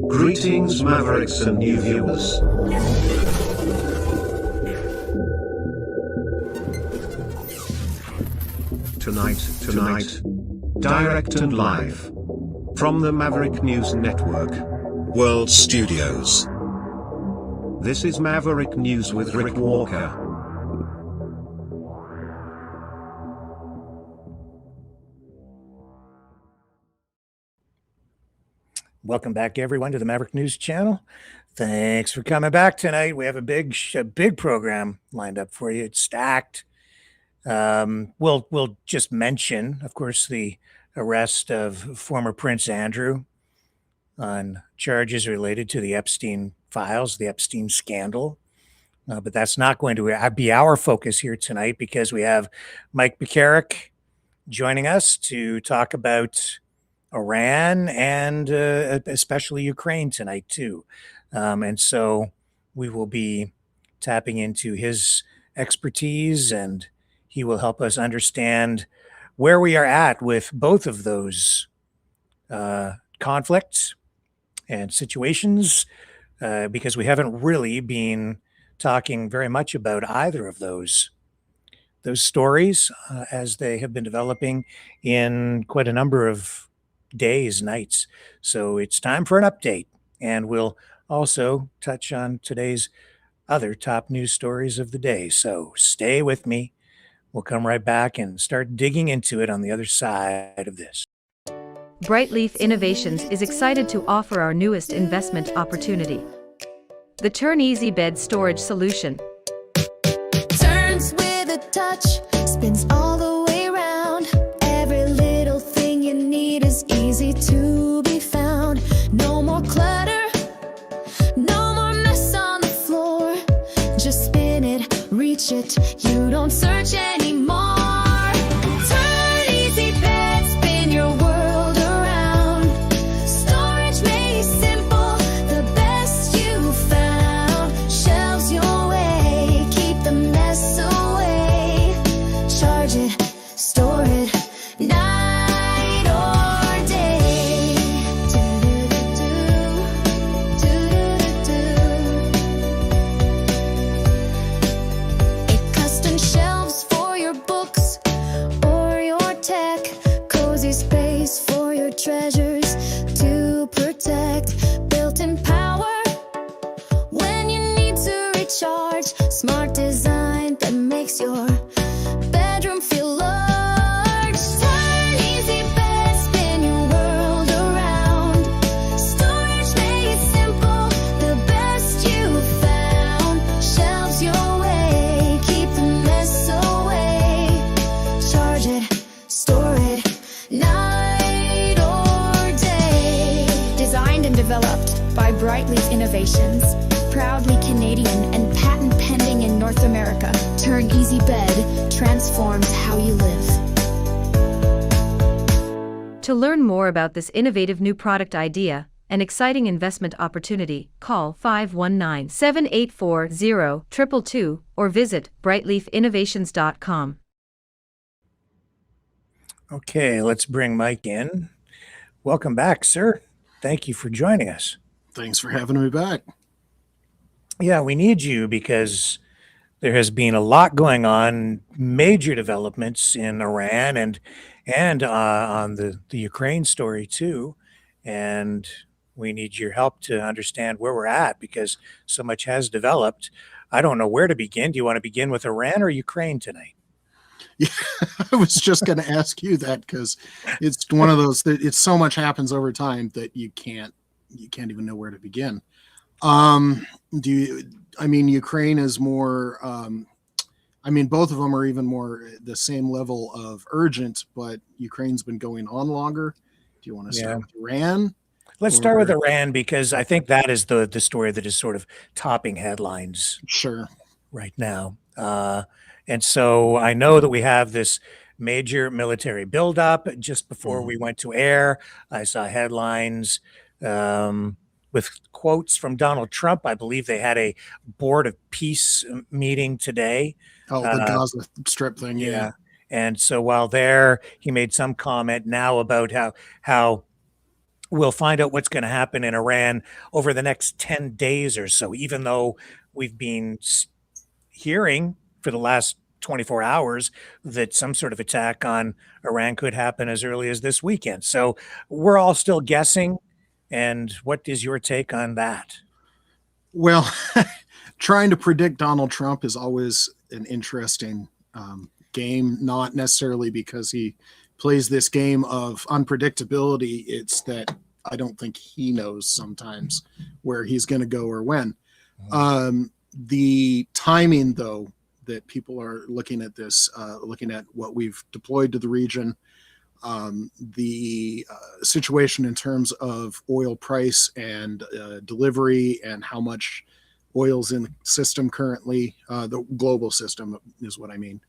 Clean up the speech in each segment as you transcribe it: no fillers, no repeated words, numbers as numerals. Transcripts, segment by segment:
Greetings, Mavericks and new viewers. Tonight, direct and live from the Maverick News Network World Studios. This is Maverick News with Rick Walker. Welcome back, everyone, to the Maverick News Channel. Thanks for coming back tonight. We have a big program lined up for you. It's stacked. We'll just mention, of course, the arrest of former Prince Andrew on charges related to the Epstein files, the Epstein scandal. But that's not going to be our focus here tonight, because we have Mike Pekarek joining us to talk about Iran and especially Ukraine tonight too. And so we will be tapping into his expertise, and he will help us understand where we are at with both of those conflicts and situations, because we haven't really been talking very much about either of those stories as they have been developing in quite a number of days, nights. So it's time for an update, and we'll also touch on today's other top news stories of the day. So stay with me. We'll come right back and start digging into it on the other side of this. Brightleaf Innovations is excited to offer our newest investment opportunity, the Turn Easy Bed Storage Solution. Turns with a touch, spins all the way around. Every little thing you need is easy to be found. No more clutter, no more mess on the floor. Just spin it, reach it, you don't search anymore. Turn Easy Bed, spin your world around. Storage made simple, the best you found. Shelves your way, keep the mess away. Charge it, store it, night or day. It custom shelves for your books or your tech. Cozy space for your treasures to protect. Built-in power when you need to recharge. Smart design that makes your bedroom feel large. Turn Easy Bed, spin your world around. Storage made simple, the best you found. Shelves your way, keep the mess away. Charge it, store it, night or day. Designed and developed by Brightleaf Innovations. Proudly Canadian and patent pending in North America. Turn Easy Bed transforms how you live. To learn more about this innovative new product idea and exciting investment opportunity, call 519-784-0222 or visit brightleafinnovations.com. Okay, let's bring Mike in. Welcome back, sir. Thank you for joining us. Thanks for having me back. Yeah, we need you because there has been a lot going on, major developments in Iran and on the Ukraine story too. And we need your help to understand where we're at, because so much has developed. I don't know where to begin. Do you want to begin with Iran or Ukraine tonight? Yeah, I was just going to ask you that, because it's one of those that it's so much happens over time that you can't even know where to begin. Ukraine is more, both of them are even more the same level of urgent, but Ukraine's been going on longer. Do you want to start with Iran? Let's start with Iran, because I think that is the story that is sort of topping headlines right now. And so I know that we have this major military buildup. Just before we went to air, I saw headlines with quotes from Donald Trump. I believe they had a board of peace meeting today. Oh, the Gaza Strip thing, yeah. And so while there, he made some comment now about how we'll find out what's going to happen in Iran over the next 10 days or so, even though we've been hearing for the last 24 hours that some sort of attack on Iran could happen as early as this weekend. So we're all still guessing. And what is your take on that? Well, trying to predict Donald Trump is always an interesting game, not necessarily because he plays this game of unpredictability. It's that I don't think he knows sometimes where he's going to go or when. The timing, though, that people are looking at this, looking at what we've deployed to the region, the situation in terms of oil price and delivery and how much oil's in the system currently, the global system is what I mean,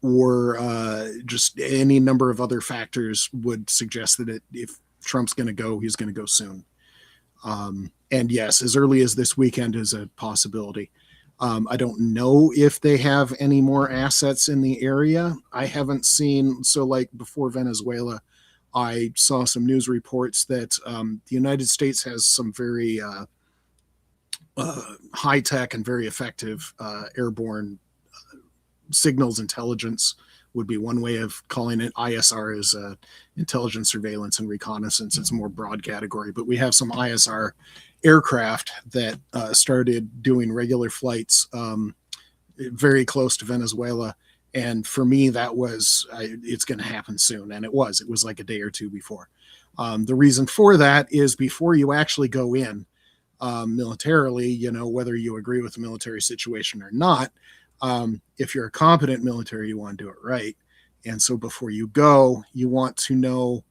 or just any number of other factors would suggest that if Trump's going to go, he's going to go soon. And yes, as early as this weekend is a possibility. I don't know if they have any more assets in the area. I haven't seen, so like before Venezuela, I saw some news reports that the United States has some very high-tech and very effective airborne signals intelligence would be one way of calling it. ISR is intelligence, surveillance, and reconnaissance. It's a more broad category, but we have some ISR aircraft that started doing regular flights very close to Venezuela. And for me, that was, it's going to happen soon. And it was like a day or two before. The reason for that is before you actually go in militarily, you know, whether you agree with the military situation or not, if you're a competent military, you want to do it right. And so before you go, you want to know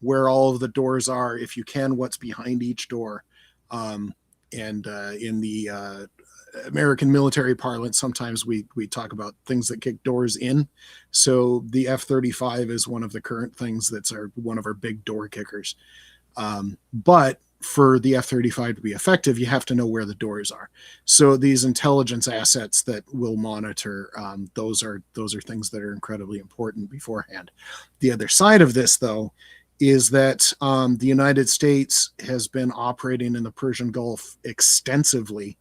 where all of the doors are, if you can, what's behind each door. And in the American military parlance, sometimes we talk about things that kick doors in. So the F-35 is one of the current things that's one of our big door kickers. But for the F-35 to be effective, you have to know where the doors are. So these intelligence assets that will monitor, those are things that are incredibly important beforehand. The other side of this, though, is that the United States has been operating in the Persian Gulf extensively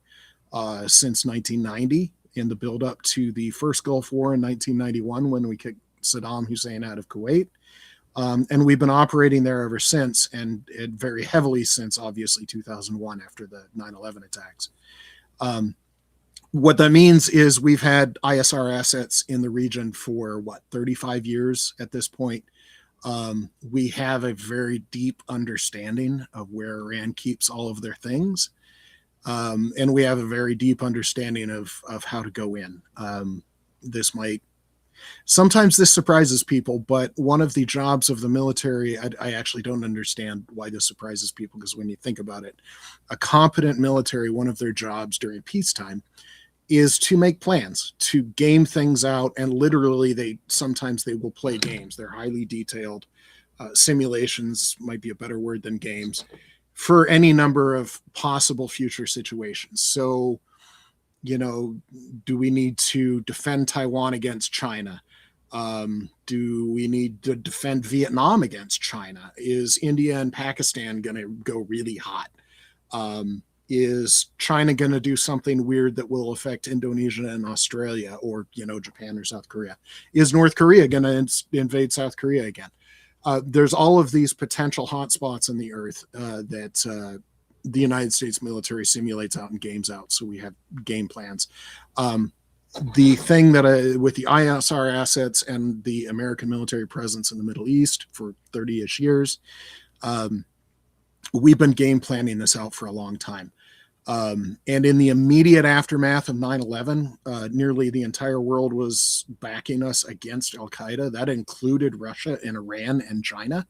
since 1990 in the buildup to the first Gulf War in 1991 when we kicked Saddam Hussein out of Kuwait. And we've been operating there ever since, and very heavily since, obviously, 2001 after the 9/11 attacks. What that means is we've had ISR assets in the region for, 35 years at this point. We have a very deep understanding of where Iran keeps all of their things. And we have a very deep understanding of how to go in. Sometimes this surprises people, but one of the jobs of the military, I actually don't understand why this surprises people, because when you think about it, a competent military, one of their jobs during peacetime is to make plans, to game things out, and literally sometimes they will play games. They're highly detailed. Simulations might be a better word than games, for any number of possible future situations. So, you know, do we need to defend Taiwan against China? Do we need to defend Vietnam against China? Is India and Pakistan going to go really hot? Is China going to do something weird that will affect Indonesia and Australia, or, you know, Japan or South Korea? Is North Korea going to invade South Korea again? There's all of these potential hotspots in the earth that the United States military simulates out and games out. So we have game plans. The thing that with the ISR assets and the American military presence in the Middle East for 30-ish years, we've been game planning this out for a long time. And in the immediate aftermath of 9/11, nearly the entire world was backing us against Al-Qaeda. That included Russia and Iran and China.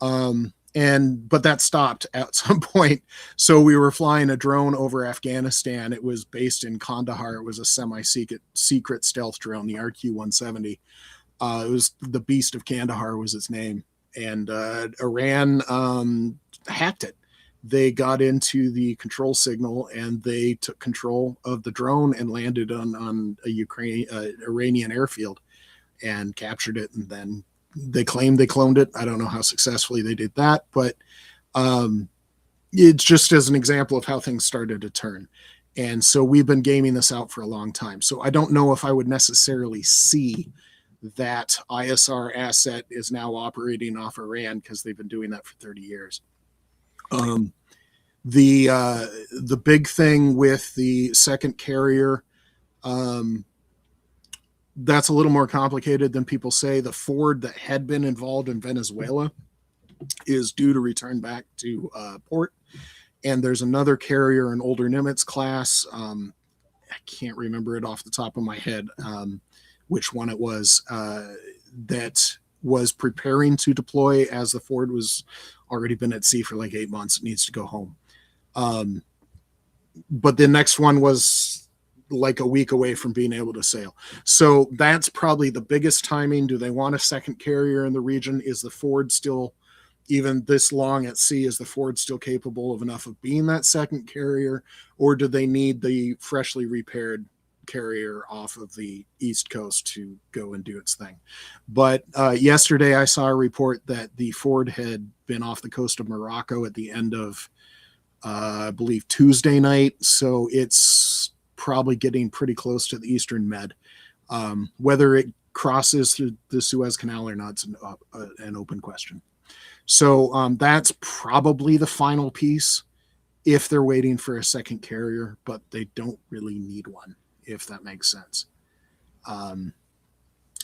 Mm-hmm. But that stopped at some point. So we were flying a drone over Afghanistan. It was based in Kandahar. It was a semi-secret stealth drone, the RQ-170. It was the Beast of Kandahar was its name. And Iran hacked it. They got into the control signal and they took control of the drone and landed on a Iranian airfield and captured it, and then They claim they cloned it. I don't know how successfully they did that, but it's just as an example of how things started to turn. And so we've been gaming this out for a long time. So I don't know if I would necessarily see that ISR asset is now operating off Iran, because they've been doing that for 30 years. The big thing with the second carrier, that's a little more complicated than people say. The Ford that had been involved in Venezuela is due to return back to port. And there's another carrier, an older Nimitz class. I can't remember it off the top of my head, which one it was, that was preparing to deploy as the Ford was already been at sea for like 8 months. It needs to go home. But the next one was like a week away from being able to sail. So that's probably the biggest timing. Do they want a second carrier in the region? Is the Ford still, even this long at sea, is the Ford still capable of enough of being that second carrier? Or do they need the freshly repaired carrier off of the East Coast to go and do its thing? But yesterday I saw a report that the Ford had been off the coast of Morocco at the end of, I believe, Tuesday night. So it's probably getting pretty close to the Eastern Med. Whether it crosses through the Suez Canal or not is an open question. So that's probably the final piece if they're waiting for a second carrier, but they don't really need one, if that makes sense.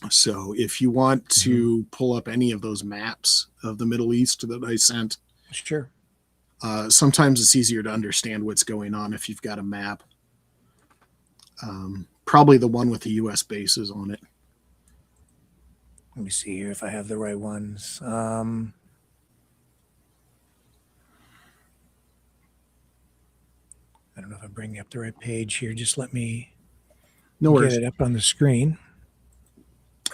So if you want to pull up any of those maps of the Middle East that I sent, Sure. Sometimes it's easier to understand what's going on if you've got a map. Probably the one with the U.S. bases on it. Let me see here if I have the right ones. I don't know if I'm bringing up the right page here. Just let me No worries. get it up on the screen.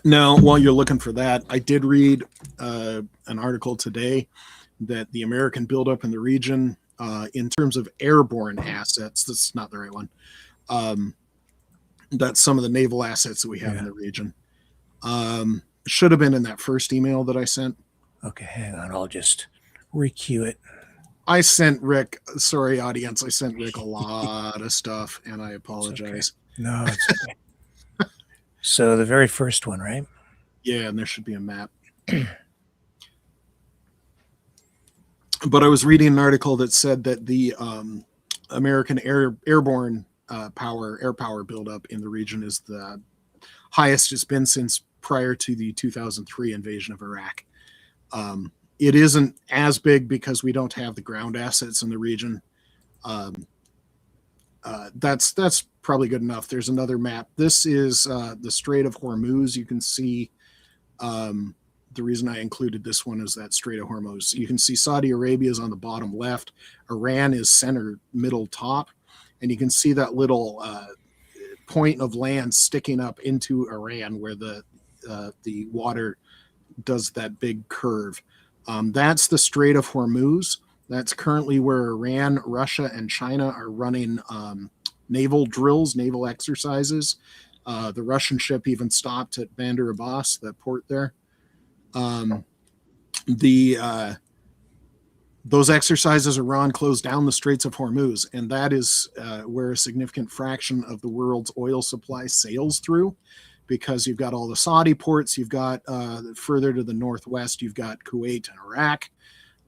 Now, while you're looking for that, I did read an article today that the American buildup in the region, in terms of airborne assets, that's not the right one. That's some of the naval assets that we have in the region. Should have been in that first email that I sent. Okay, hang on. I'll just re-queue it. I sent Rick, sorry, audience, I sent Rick a lot of stuff, and I apologize. Okay. No, it's okay. So the very first one, right? Yeah, and there should be a map. But I was reading an article that said that the American airborne air power buildup in the region is the highest it's been since prior to the 2003 invasion of Iraq. It isn't as big because we don't have the ground assets in the region. That's probably good enough. There's another map. This is the Strait of Hormuz. You can see, the reason I included this one is that Strait of Hormuz. You can see Saudi Arabia is on the bottom left. Iran is center middle top. And you can see that little point of land sticking up into Iran where the water does that big curve. That's the Strait of Hormuz. That's currently where Iran, Russia, and China are running naval drills, naval exercises. The Russian ship even stopped at Bandar Abbas, that port there. Those exercises, Iran closed down the Straits of Hormuz, and that is where a significant fraction of the world's oil supply sails through, because you've got all the Saudi ports, you've got further to the northwest, you've got Kuwait and Iraq.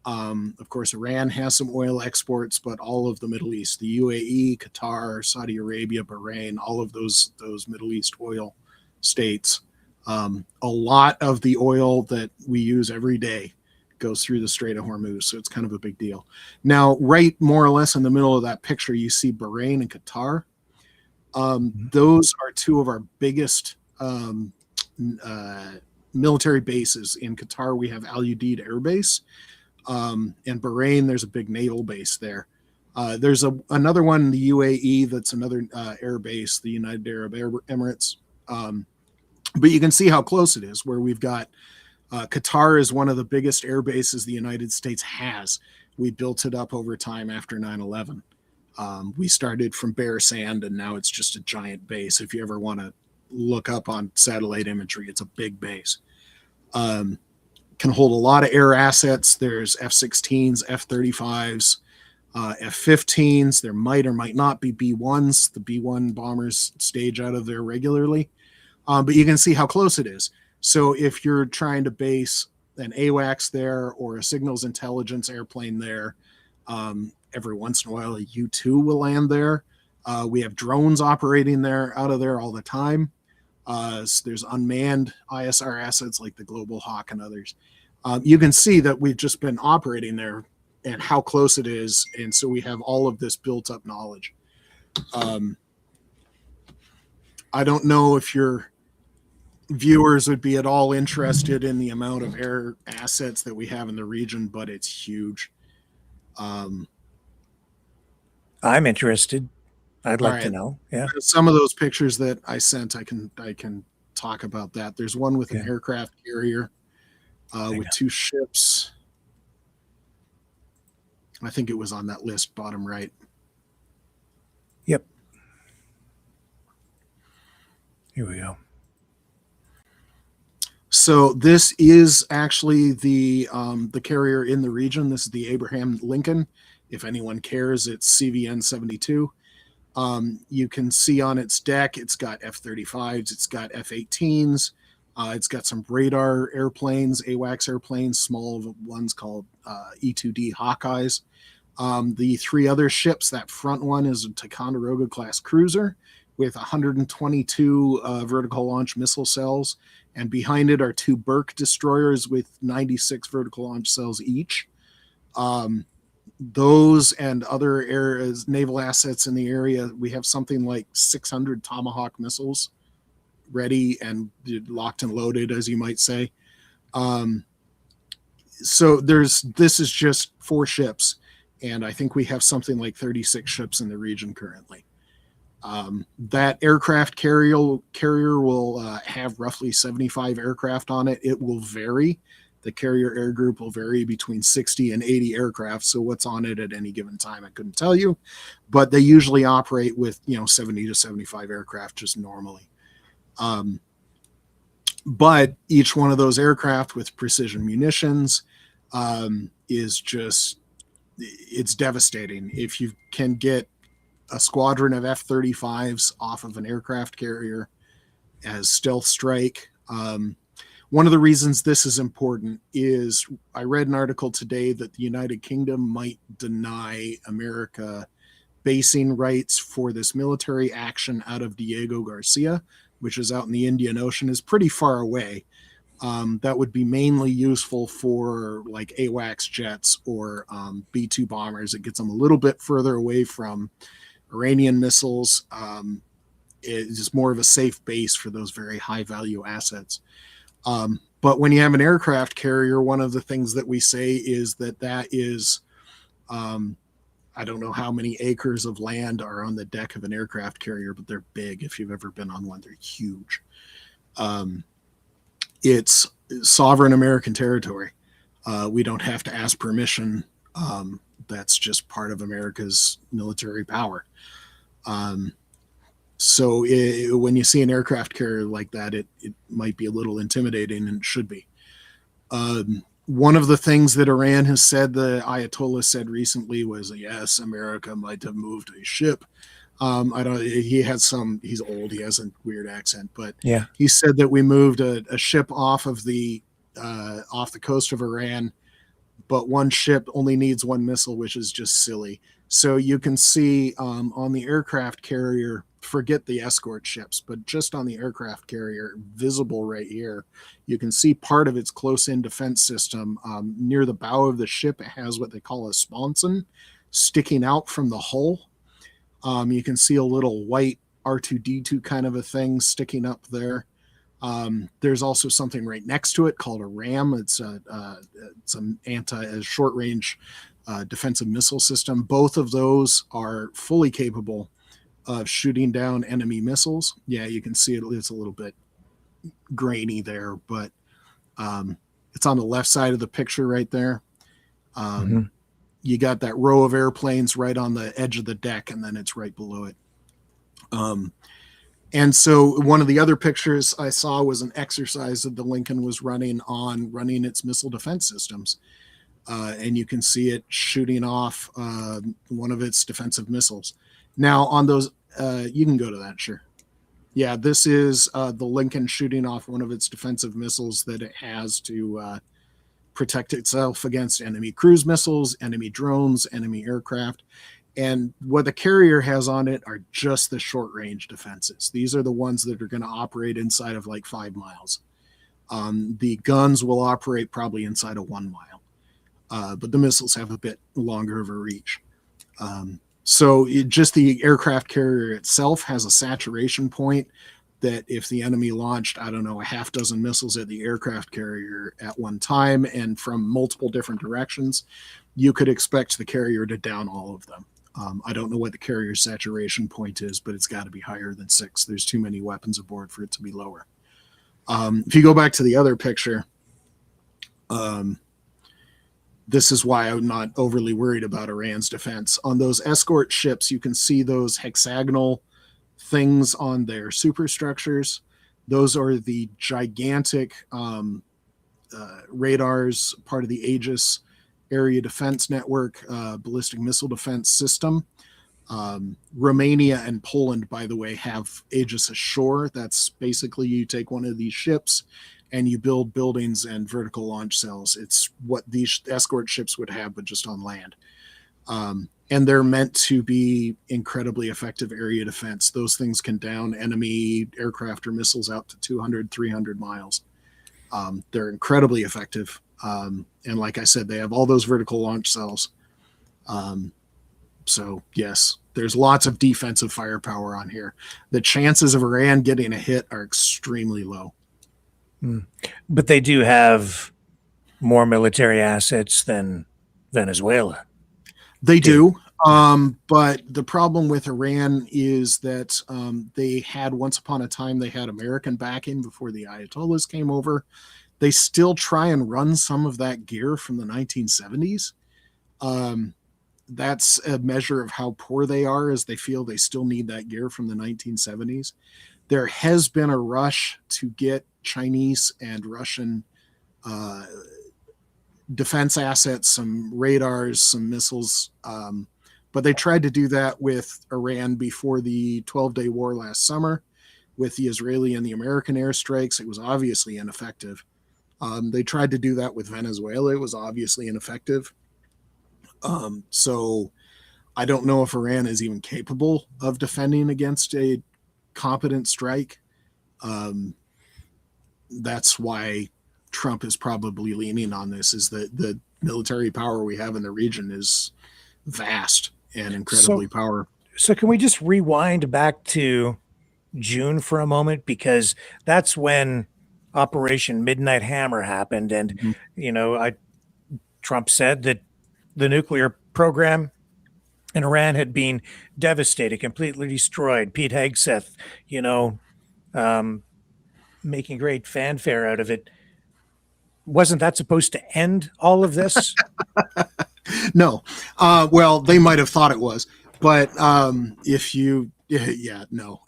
Of course, Iran has some oil exports, but all of the Middle East, the UAE, Qatar, Saudi Arabia, Bahrain, all of those Middle East oil states. A lot of the oil that we use every day goes through the Strait of Hormuz, so it's kind of a big deal. Now, right more or less in the middle of that picture, you see Bahrain and Qatar. Those are two of our biggest military bases. In Qatar, we have Al Udeid Air Base. In Bahrain, there's a big naval base there. There's another one in the UAE that's another air base, the United Arab Emirates. But you can see how close it is, where we've got Qatar is one of the biggest air bases the United States has. We built it up over time after 9/11. We started from bare sand, and now it's just a giant base. If you ever want to look up on satellite imagery, it's a big base. Can hold a lot of air assets. There's F-16s, F-35s, F-15s. There might or might not be B-1s. The B-1 bombers stage out of there regularly. But you can see how close it is. So if you're trying to base an AWACS there or a signals intelligence airplane there, every once in a while a U-2 will land there. We have drones operating there out of there all the time. So there's unmanned ISR assets like the Global Hawk and others. You can see that we've just been operating there and how close it is. And so we have all of this built up knowledge. I don't know if your viewers would be at all interested in the amount of air assets that we have in the region, but it's huge. I'm interested. I'd like to know. Yeah. Some of those pictures that I sent, I can talk about that. There's one with an aircraft carrier with 2 ships. I think it was on that list, bottom right. Yep. Here we go. So this is actually the carrier in the region. This is the Abraham Lincoln. If anyone cares, it's CVN 72. You can see on its deck, it's got F-35s, it's got F-18s, it's got some radar airplanes, AWACS airplanes, small ones called E-2D Hawkeyes. The 3 other ships, that front one is a Ticonderoga class cruiser with 122 vertical launch missile cells, and behind it are 2 Burke destroyers with 96 vertical launch cells each. Those and other areas, naval assets in the area, we have something like 600 Tomahawk missiles ready and locked and loaded, as you might say. So this is just 4 ships, and I think we have something like 36 ships in the region currently. That aircraft carrier will have roughly 75 aircraft on it. It will vary. The carrier air group will vary between 60 and 80 aircraft. So what's on it at any given time, I couldn't tell you, but they usually operate with 70 to 75 aircraft just normally. But each one of those aircraft with precision munitions it's devastating. If you can get a squadron of F-35s off of an aircraft carrier as stealth strike. One of the reasons this is important is I read an article today that the United Kingdom might deny America basing rights for this military action out of Diego Garcia, which is out in the Indian Ocean, is pretty far away. That would be mainly useful for like AWACS jets or B-2 bombers. It gets them a little bit further away from Iranian missiles. It's more of a safe base for those very high value assets. But when you have an aircraft carrier, one of the things that we say is that is, I don't know how many acres of land are on the deck of an aircraft carrier, but they're big. If you've ever been on one, they're huge. It's sovereign American territory. We don't have to ask permission. That's just part of America's military power. So when you see an aircraft carrier like that, it might be a little intimidating, and it should be. One of the things that Iran has said, the Ayatollah said recently, was, yes, America might have moved a ship. He's old, he has a weird accent, but yeah, he said that we moved a ship off the coast of Iran, but one ship only needs 1 missile, which is just silly. So you can see on the aircraft carrier, forget the escort ships, but just on the aircraft carrier, visible right here, you can see part of its close-in defense system. Near the bow of the ship, it has what they call a sponson sticking out from the hull. You can see a little white R2-D2 kind of a thing sticking up there. There's also something right next to it called a RAM. It's an short-range defensive missile system. Both of those are fully capable of shooting down enemy missiles. Yeah, you can see it's a little bit grainy there, but it's on the left side of the picture right there. You got that row of airplanes right on the edge of the deck, and then it's right below it. And so one of the other pictures I saw was an exercise that the Lincoln was running its missile defense systems. And you can see it shooting off one of its defensive missiles. Now on those, you can go to that, sure. Yeah, this is the Lincoln shooting off one of its defensive missiles that it has to protect itself against enemy cruise missiles, enemy drones, enemy aircraft. And what the carrier has on it are just the short range defenses. These are the ones that are going to operate inside of like 5 miles. The guns will operate probably inside of 1 mile, but the missiles have a bit longer of a reach. So just the aircraft carrier itself has a saturation point that if the enemy launched, I don't know, a half dozen missiles at the aircraft carrier at one time and from multiple different directions, you could expect the carrier to down all of them. I don't know what the carrier saturation point is, but it's got to be higher than 6. There's too many weapons aboard for it to be lower. If you go back to the other picture, this is why I'm not overly worried about Iran's defense. On those escort ships, you can see those hexagonal things on their superstructures. Those are the gigantic radars, part of the Aegis Area Defense Network ballistic missile defense system. Romania and Poland, by the way, have Aegis Ashore. That's basically you take one of these ships and you build buildings and vertical launch cells. It's what these escort ships would have, but just on land. And they're meant to be incredibly effective area defense. Those things can down enemy aircraft or missiles out to 200, 300 miles. They're incredibly effective. And like I said, they have all those vertical launch cells. So yes, there's lots of defensive firepower on here. The chances of Iran getting a hit are extremely low. But they do have more military assets than Venezuela. They do. But the problem with Iran is that they had, once upon a time, they had American backing before the Ayatollahs came over. They still try and run some of that gear from the 1970s. That's a measure of how poor they are, as they feel they still need that gear from the 1970s. There has been a rush to get Chinese and Russian defense assets, some radars, some missiles. But they tried to do that with Iran before the 12-day war last summer with the Israeli and the American airstrikes. It was obviously ineffective. They tried to do that with Venezuela. It was obviously ineffective. So I don't know if Iran is even capable of defending against a competent strike. That's why Trump is probably leaning on this, is that the military power we have in the region is vast and incredibly powerful. So can we just rewind back to June for a moment? Because that's when Operation Midnight Hammer happened. And, Trump said that the nuclear program in Iran had been devastated, completely destroyed. Pete Hegseth, making great fanfare out of it. Wasn't that supposed to end all of this? No. Well, they might have thought it was, but no.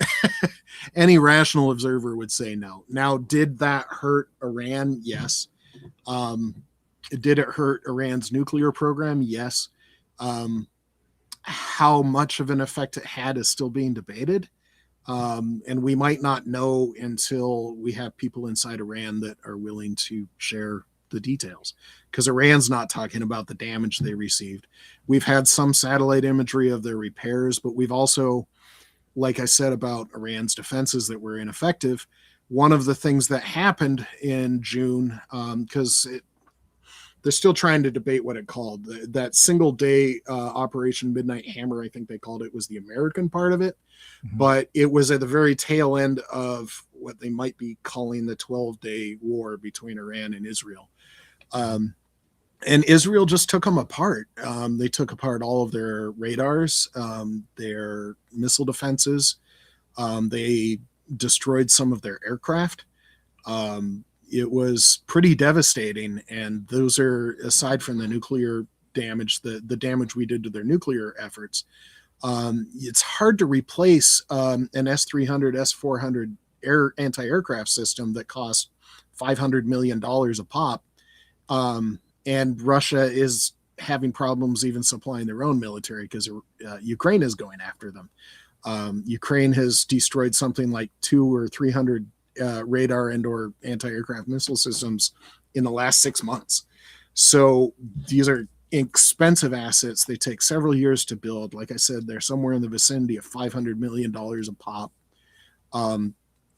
Any rational observer would say no. Now, did that hurt Iran? Yes. Did it hurt Iran's nuclear program? Yes. How much of an effect it had is still being debated. And we might not know until we have people inside Iran that are willing to share the details, because Iran's not talking about the damage they received. We've had some satellite imagery of their repairs, but we've also, like I said about Iran's defenses that were ineffective, one of the things that happened in June, because they're still trying to debate what it called, that single day Operation Midnight Hammer, I think they called it, was the American part of it. Mm-hmm. But it was at the very tail end of what they might be calling the 12-day war between Iran and Israel. And Israel just took them apart. They took apart all of their radars, their missile defenses. They destroyed some of their aircraft. It was pretty devastating. And those are, aside from the nuclear damage, the damage we did to their nuclear efforts, It's hard to replace an S-300, S-400 anti-aircraft system that costs $500 million a pop. And Russia is having problems even supplying their own military because Ukraine is going after them. Ukraine has destroyed something like 200 or 300 radar and or anti-aircraft missile systems in the last 6 months. So these are expensive assets. They take several years to build. Like I said, they're somewhere in the vicinity of $500 million a pop.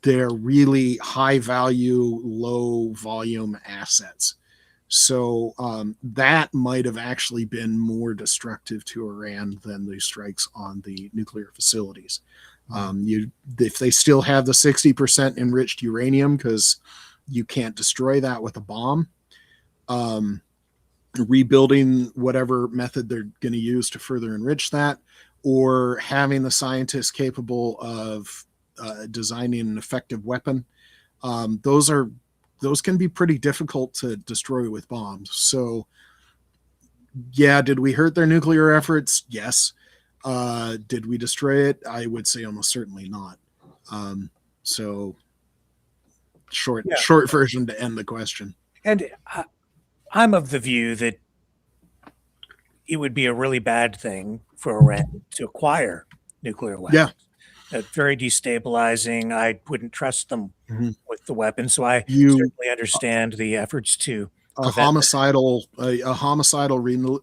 They're really high value, low volume assets. So that might have actually been more destructive to Iran than the strikes on the nuclear facilities. If they still have the 60% enriched uranium, because you can't destroy that with a bomb, rebuilding whatever method they're going to use to further enrich that, or having the scientists capable of designing an effective weapon, those can be pretty difficult to destroy with bombs. So yeah, did we hurt their nuclear efforts? Yes. Did we destroy it? I would say almost certainly not. So short version to end the question. And I'm of the view that it would be a really bad thing for Iran to acquire nuclear weapons. Yeah. Very destabilizing. I wouldn't trust them with the weapons. So I You- certainly understand the efforts to a homicidal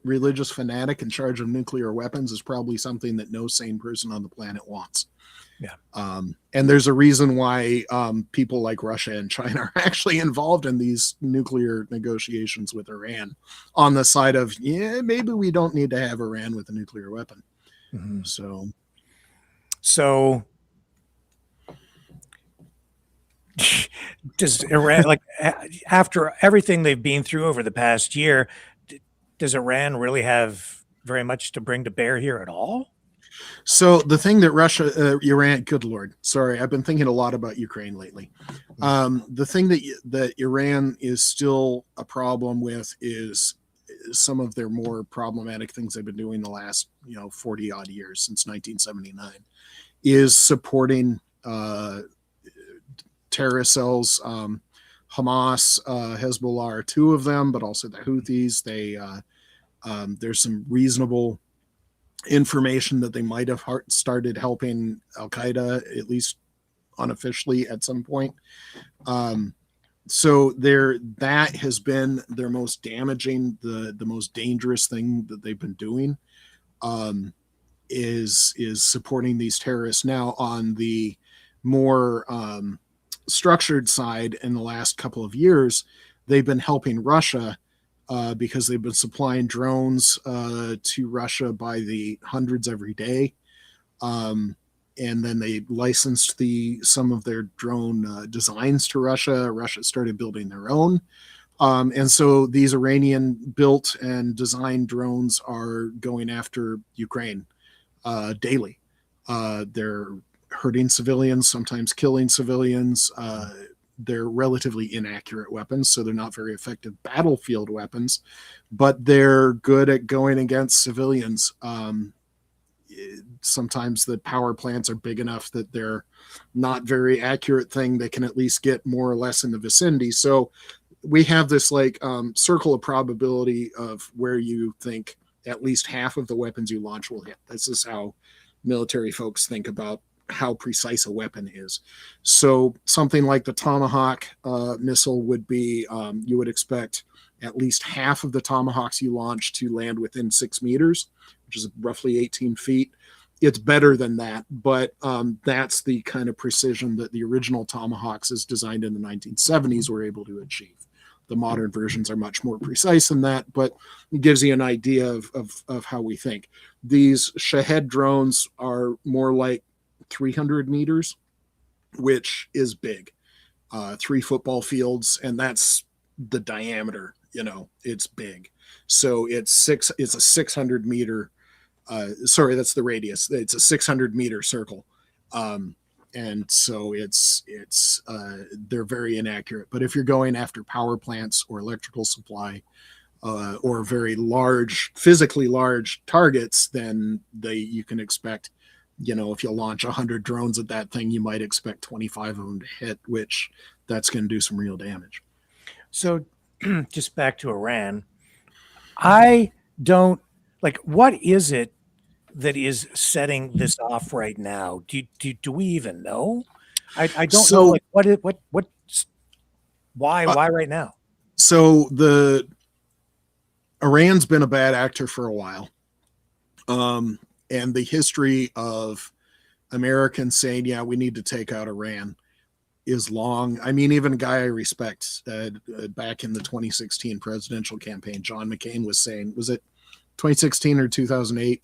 religious fanatic in charge of nuclear weapons is probably something that no sane person on the planet wants. Yeah. And there's a reason why people like Russia and China are actually involved in these nuclear negotiations with Iran on the side of, maybe we don't need to have Iran with a nuclear weapon. Mm-hmm. So does Iran, like after everything they've been through over the past year, does Iran really have very much to bring to bear here at all? So the thing that Iran, good Lord, sorry, I've been thinking a lot about Ukraine lately. The thing that Iran is still a problem with is some of their more problematic things they've been doing the last 40 odd years since 1979 is supporting terrorist cells. Hamas, Hezbollah are two of them, but also the Houthis. There's some reasonable information that they might have started helping Al-Qaeda, at least unofficially at some point. So that has been their most damaging, the most dangerous thing that they've been doing, is supporting these terrorists. Now on the more structured side, in the last couple of years, they've been helping Russia because they've been supplying drones to Russia by the hundreds every day. And then they licensed some of their drone designs to Russia. Russia started building their own. And so these Iranian built and designed drones are going after Ukraine daily. They're hurting civilians, sometimes killing civilians. They're relatively inaccurate weapons, so they're not very effective battlefield weapons, but they're good at going against civilians. Sometimes the power plants are big enough that they're not very accurate thing. They can at least get more or less in the vicinity. So we have this circle of probability of where you think at least half of the weapons you launch will hit. This is how military folks think about how precise a weapon is. So something like the Tomahawk missile would be, you would expect at least half of the Tomahawks you launch to land within 6 meters, which is roughly 18 feet. It's better than that, but that's the kind of precision that the original Tomahawks, as designed in the 1970s, were able to achieve. The modern versions are much more precise than that, but it gives you an idea of how we think. These Shahed drones are more like 300 meters, which is big. 3 football fields, and that's the diameter. It's big. So it's a 600 meter. Sorry, that's the radius. It's a 600 meter circle. And so they're very inaccurate. But if you're going after power plants or electrical supply, or very large, physically large targets, then you can expect, if you launch 100 drones at that thing, you might expect 25 of them to hit, which that's going to do some real damage. So just back to Iran, I don't like, what is it that is setting this off right now? Do we even know? I don't know. Like, why right now? So Iran's been a bad actor for a while. And the history of Americans saying, yeah, we need to take out Iran is long. I mean, even a guy I respect back in the 2016 presidential campaign, John McCain, was saying, was it 2016 or 2008?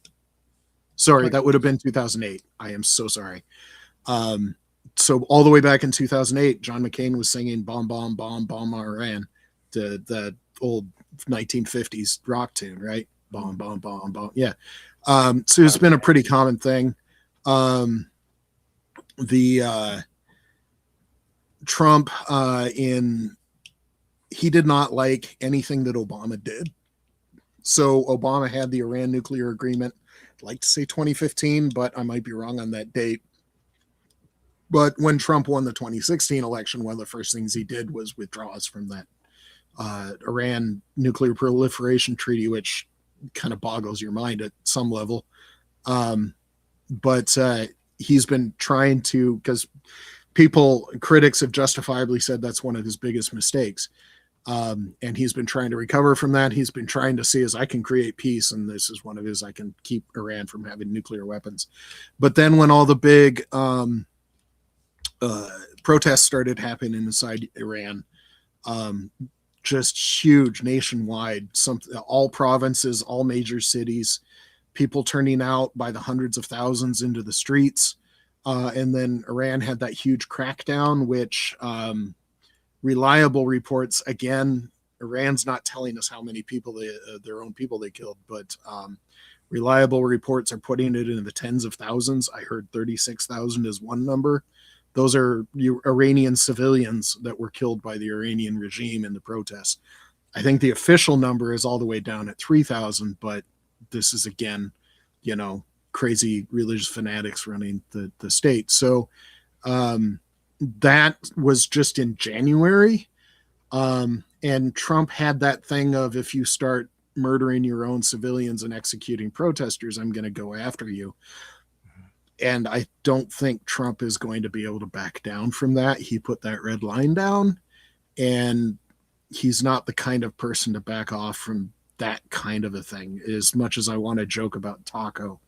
Sorry, that would have been 2008. I am so sorry. So all the way back in 2008, John McCain was singing "Bomb, Bomb, Bomb, Bomb Iran," the old 1950s rock tune, right? Bomb, bomb, bomb, bomb. Yeah. So it's been a pretty common thing. Trump he did not like anything that Obama did. So Obama had the Iran nuclear agreement. I'd like to say 2015, but I might be wrong on that date. But when Trump won the 2016 election, one of the first things he did was withdraw us from that Iran nuclear proliferation treaty, which kind of boggles your mind at some level. But he's been trying to, because critics have justifiably said that's one of his biggest mistakes. And he's been trying to recover from that. He's been trying to see, as I can create peace, and this is one of his, I can keep Iran from having nuclear weapons. But then when all the big protests started happening inside Iran, just huge nationwide, all provinces, all major cities, people turning out by the hundreds of thousands into the streets. And then Iran had that huge crackdown, which reliable reports, again, Iran's not telling us how many people their own people they killed, but reliable reports are putting it into the tens of thousands. I heard 36,000 is one number. Those are Iranian civilians that were killed by the Iranian regime in the protests. I think the official number is all the way down at 3,000, but this is, again, crazy religious fanatics running the state. So that was just in January. And Trump had that thing of, if you start murdering your own civilians and executing protesters, I'm going to go after you. And I don't think Trump is going to be able to back down from that. He put that red line down, and he's not the kind of person to back off from that kind of a thing. As much as I want to joke about Taco,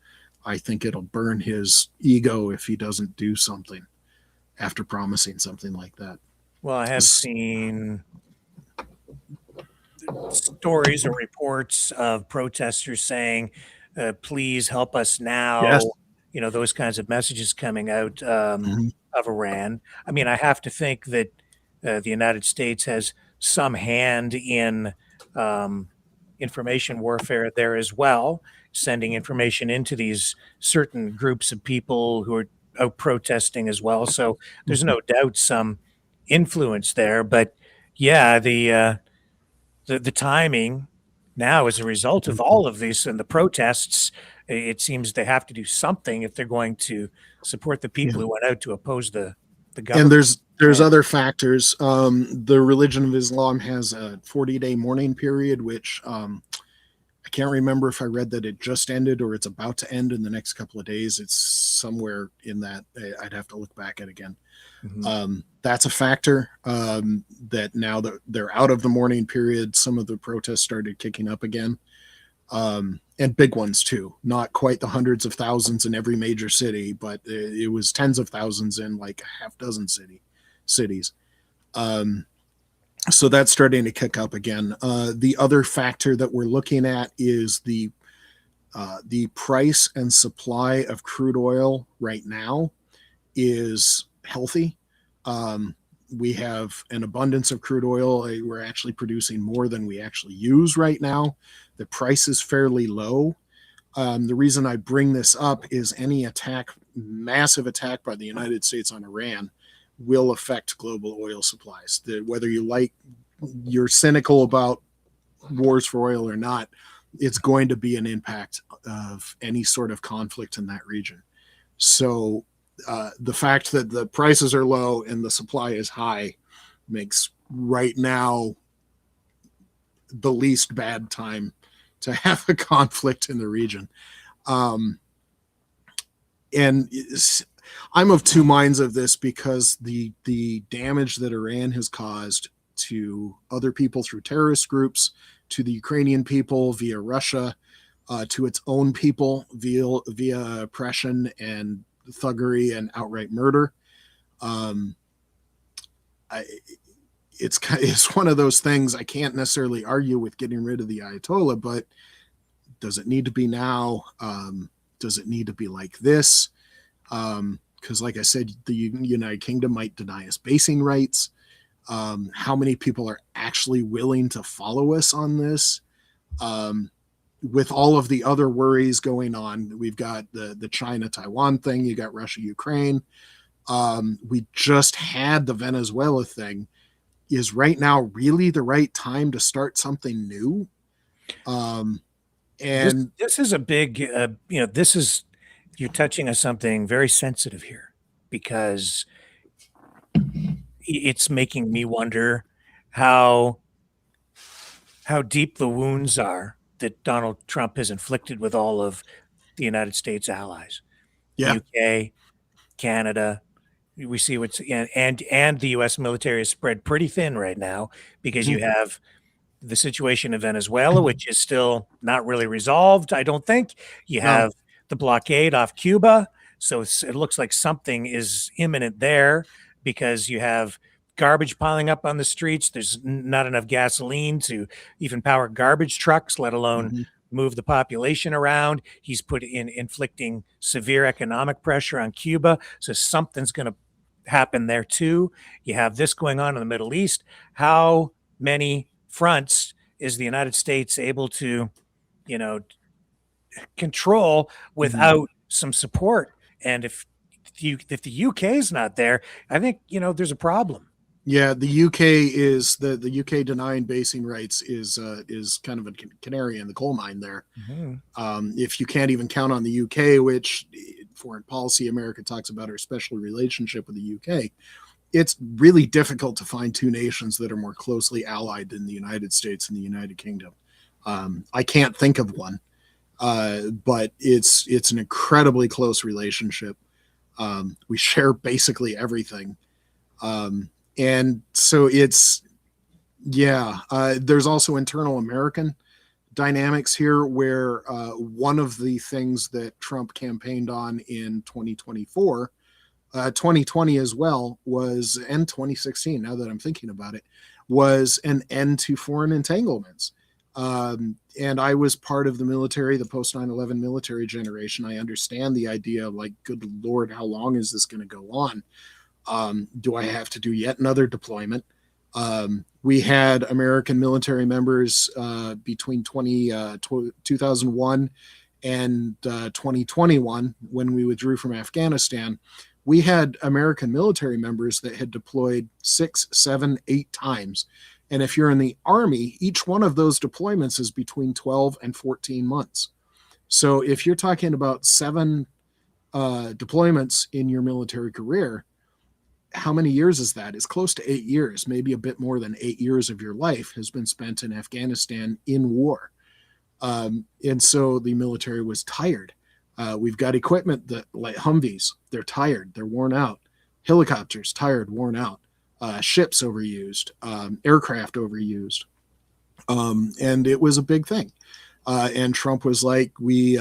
I think it'll burn his ego if he doesn't do something after promising something like that. Well, I have seen stories or reports of protesters saying, please help us now. Yes. Those kinds of messages coming out of Iran. I mean, I have to think that the United States has some hand in information warfare there as well, sending information into these certain groups of people who are out protesting as well. So there's no doubt some influence there. But yeah, the timing now, as a result of all of this and the protests, it seems they have to do something if they're going to support the people who went out to oppose the government. And there's other factors. The religion of Islam has a 40-day mourning period, which I can't remember if I read that it just ended or it's about to end in the next couple of days. It's somewhere in that. I'd have to look back at it again. That's a factor, that now that they're out of the mourning period, some of the protests started kicking up again. And big ones too, not quite the hundreds of thousands in every major city, but it was tens of thousands in like a half dozen cities. So that's starting to kick up again. The other factor that we're looking at is the price and supply of crude oil right now is healthy. We have an abundance of crude oil. We're actually producing more than we actually use right now. The price is fairly low. The reason I bring this up is any massive attack by the United States on Iran will affect global oil supplies. Whether you're cynical about wars for oil or not, it's going to be an impact of any sort of conflict in that region. So the fact that the prices are low and the supply is high makes right now the least bad time to have a conflict in the region. And I'm of two minds of this, because the damage that Iran has caused to other people through terrorist groups, to the Ukrainian people via Russia, to its own people via oppression and thuggery and outright murder. It's one of those things. I can't necessarily argue with getting rid of the Ayatollah, but does it need to be now? Does it need to be like this? Because like I said, the United Kingdom might deny us basing rights. How many people are actually willing to follow us on this? With all of the other worries going on, we've got the China-Taiwan thing, you got Russia-Ukraine. We just had the Venezuela thing. Is right now really the right time to start something new? And this is a big, you're touching on something very sensitive here, because it's making me wonder how deep the wounds are that Donald Trump has inflicted with all of the United States allies, yeah, UK, Canada. We see and the U.S. military is spread pretty thin right now, because you have the situation in Venezuela, which is still not really resolved, I don't think. You have the blockade off Cuba. So it looks like something is imminent there, because you have garbage piling up on the streets. There's not enough gasoline to even power garbage trucks, let alone move the population around. He's inflicting severe economic pressure on Cuba. So something's going to happen there too. You have this going on in the Middle East. How many fronts is the United States able to, control without some support? And if the UK is not there, I think, there's a problem. Yeah, the UK is the UK denying basing rights is kind of a canary in the coal mine there. If you can't even count on the UK, which foreign policy America talks about our special relationship with the UK, it's really difficult to find two nations that are more closely allied than the United States and the United Kingdom. I can't think of one, but it's an incredibly close relationship. We share basically everything. And so there's also internal American dynamics here, where one of the things that Trump campaigned on in 2024, 2020 as well, and 2016, now that I'm thinking about it, was an end to foreign entanglements. And I was part of the military, the post 9/11 military generation. I understand the idea of, like, good Lord, how long is this going to go on? Do I have to do yet another deployment? We had American military members between 2001 and 2021, when we withdrew from Afghanistan. We had American military members that had deployed 6, 7, 8 times. And if you're in the Army, each one of those deployments is between 12 and 14 months. So if you're talking about 7 deployments in your military career, how many years is that? It's close to 8 years, maybe a bit more than 8 years of your life has been spent in Afghanistan in war. And so the military was tired. We've got equipment that, like Humvees, they're tired, they're worn out. Helicopters, tired, worn out. Ships overused, aircraft overused. And it was a big thing. And Trump was like, we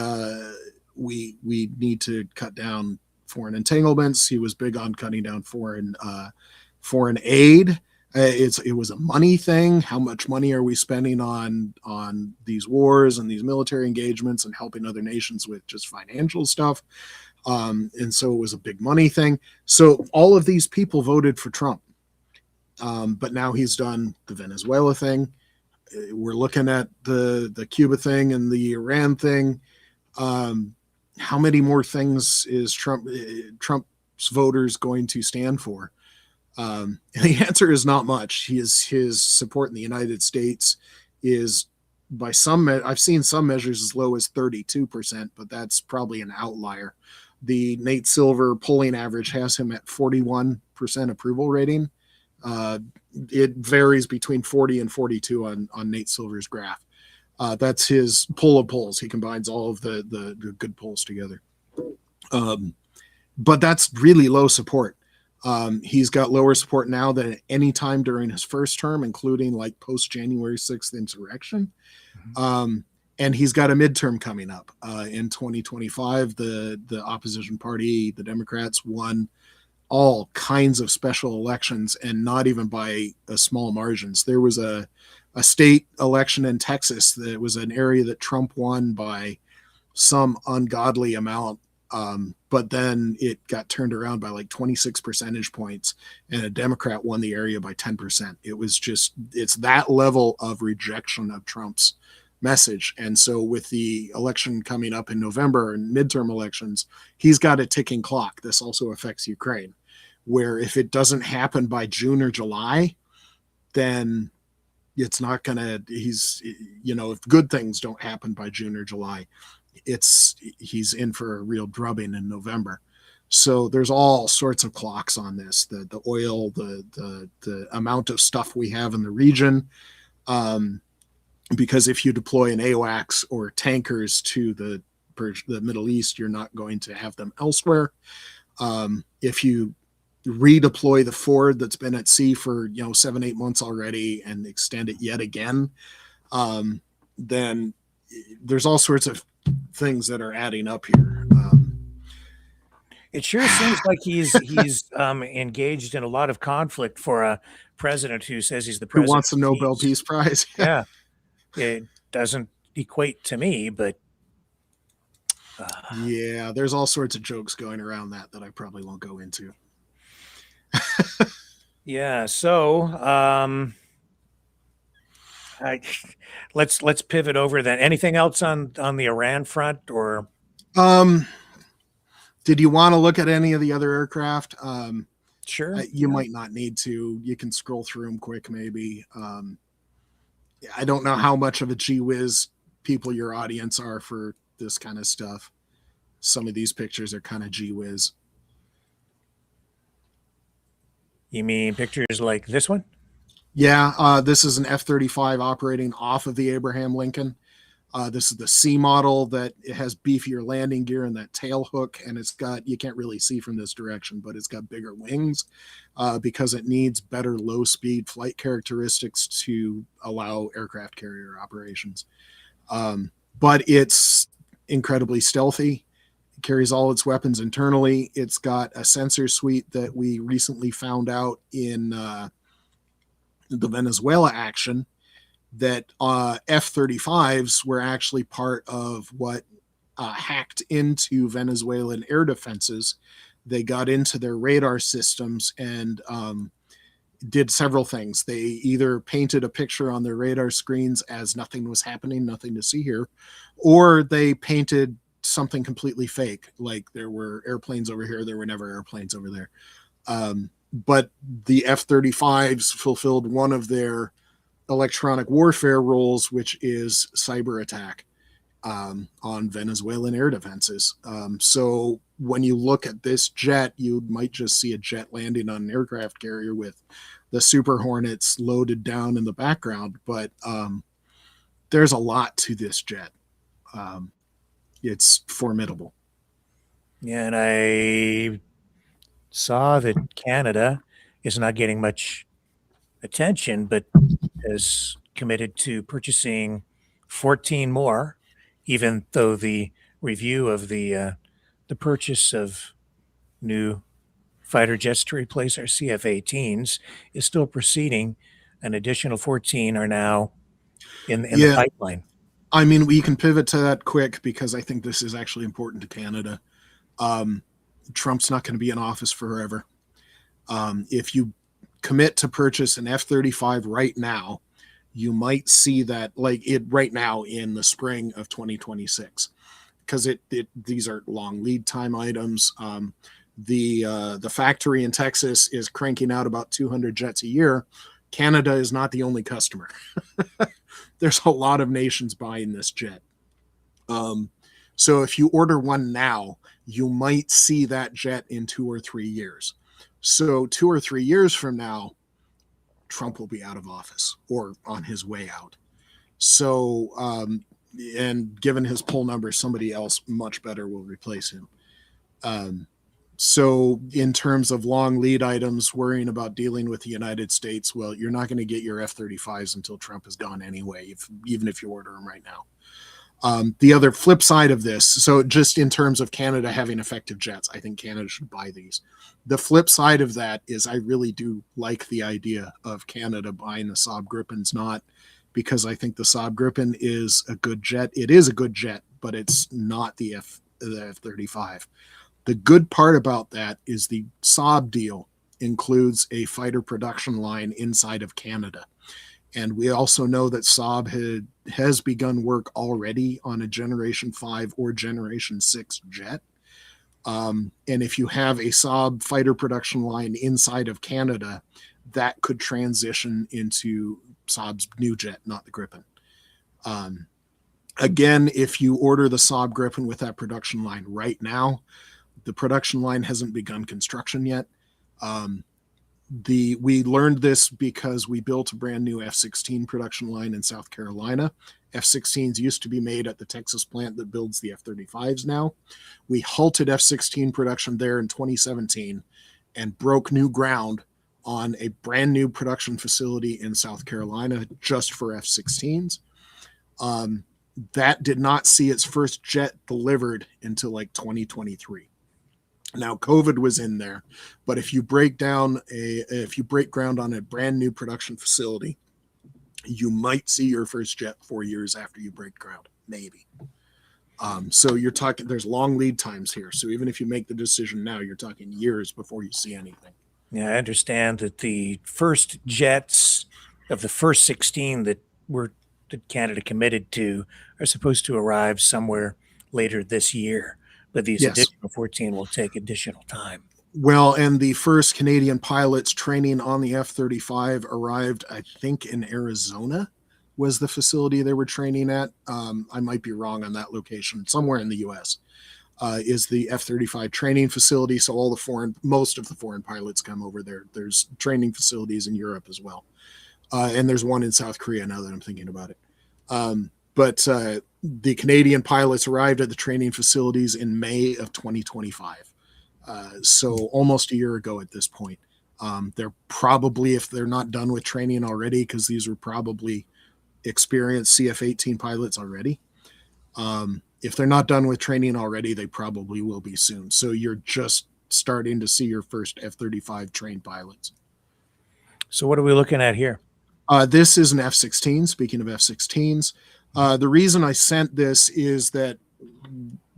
need to cut down foreign entanglements. He was big on cutting down foreign aid. It was a money thing. How much money are we spending on these wars and these military engagements and helping other nations with just financial stuff? And so it was a big money thing. So all of these people voted for Trump. But now he's done the Venezuela thing. We're looking at the Cuba thing and the Iran thing. How many more things is Trump's voters going to stand for? And the answer is not much. His support in the United States is I've seen some measures as low as 32%, but that's probably an outlier. The Nate Silver polling average has him at 41% approval rating. It varies between 40 and 42 on Nate Silver's graph. That's his poll of polls. He combines all of the good polls together. But that's really low support. He's got lower support now than at any time during his first term, including like post January 6th insurrection. And he's got a midterm coming up in 2025. The opposition party, the Democrats, won all kinds of special elections, and not even by small margins. There was a state election in Texas that was an area that Trump won by some ungodly amount. But then it got turned around by like 26 percentage points, and a Democrat won the area by 10%. It's that level of rejection of Trump's message. And so with the election coming up in November and midterm elections, he's got a ticking clock. This also affects Ukraine, where if it doesn't happen by June or July, then it's not going to, if good things don't happen by June or July, he's in for a real drubbing in November. So there's all sorts of clocks on this, the oil, the amount of stuff we have in the region. Because if you deploy an AWACS or tankers to the Middle East, you're not going to have them elsewhere. If you redeploy the Ford that's been at sea for 7-8 months already and extend it yet again, then there's all sorts of things that are adding up here. It sure seems like he's engaged in a lot of conflict for a president who says he's the president who wants a Nobel Peace Prize. Yeah, it doesn't equate to me, but yeah, there's all sorts of jokes going around that I probably won't go into. Yeah, so let's pivot over then. Anything else on the Iran front, or did you want to look at any of the other aircraft? Sure. You might not need to. You can scroll through them quick, maybe. I don't know how much of a gee whiz people your audience are for this kind of stuff. Some of these pictures are kind of gee whiz. You mean pictures like this one? Yeah, this is an F-35 operating off of the Abraham Lincoln. This is the C model that it has beefier landing gear and that tail hook, and it's got, you can't really see from this direction, but it's got bigger wings because it needs better low-speed flight characteristics to allow aircraft carrier operations. But it's incredibly stealthy. It carries all its weapons internally. It's got a sensor suite that we recently found out in the Venezuela action, that F-35s were actually part of what hacked into Venezuelan air defenses. They got into their radar systems and did several things. They either painted a picture on their radar screens as nothing was happening, nothing to see here, or they painted something completely fake, like there were airplanes over here, there were never airplanes over there. But the F-35s fulfilled one of their electronic warfare roles, which is cyber attack on Venezuelan air defenses. So when you look at this jet, you might just see a jet landing on an aircraft carrier with the Super Hornets loaded down in the background. But there's a lot to this jet. It's formidable. Yeah, and I saw that Canada is not getting much attention, but is committed to purchasing 14 more, even though the review of the purchase of new fighter jets to replace our CF-18s is still proceeding. An additional 14 are now in the pipeline. I mean, we can pivot to that quick because I think this is actually important to Canada. Trump's not going to be in office forever. If you commit to purchase an F-35 right now, you might see that like it right now in the spring of 2026, because these are long lead time items. The factory in Texas is cranking out about 200 jets a year. Canada is not the only customer. there's a lot of nations buying this jet. So if you order one now, you might see that jet in 2 or 3 years. So 2 or 3 years from now, Trump will be out of office or on his way out. So, and given his poll numbers, somebody else much better will replace him. So in terms of long lead items, worrying about dealing with the United States, well, you're not going to get your F-35s until Trump is gone anyway, even if you order them right now. The other flip side of this, so just in terms of Canada having effective jets, I think Canada should buy these. The flip side of that is I really do like the idea of Canada buying the Saab Gripens, not because I think the Saab Gripen is a good jet. It is a good jet, but it's not the F-35. The good part about that is the Saab deal includes a fighter production line inside of Canada. And we also know that Saab has begun work already on a Generation 5 or Generation 6 jet. And if you have a Saab fighter production line inside of Canada, that could transition into Saab's new jet, not the Gripen. Again, if you order the Saab Gripen with that production line right now, the production line hasn't begun construction yet. We learned this because we built a brand new F-16 production line in South Carolina. F-16s used to be made at the Texas plant that builds the F-35s now. We halted F-16 production there in 2017 and broke new ground on a brand new production facility in South Carolina just for F-16s. That did not see its first jet delivered until like 2023. Now, COVID was in there, but if you break ground on a brand new production facility, you might see your first jet 4 years after you break ground, maybe. So you're talking, there's long lead times here. So even if you make the decision now, you're talking years before you see anything. Yeah, I understand that the first jets of the first 16 that Canada committed to are supposed to arrive somewhere later this year. But these additional 14 will take additional time. Well, and the first Canadian pilots training on the F-35 arrived, I think, in Arizona was the facility they were training at. I might be wrong on that location. Somewhere in the U.S. Is the F-35 training facility. So most of the foreign pilots come over there. There's training facilities in Europe as well. And there's one in South Korea now that I'm thinking about it. But the Canadian pilots arrived at the training facilities in May of 2025. So almost a year ago at this point. They're probably, if they're not done with training already, because these were probably experienced CF-18 pilots already. If they're not done with training already, they probably will be soon. So you're just starting to see your first F-35 trained pilots. So what are we looking at here? This is an F-16. Speaking of F-16s, the reason I sent this is that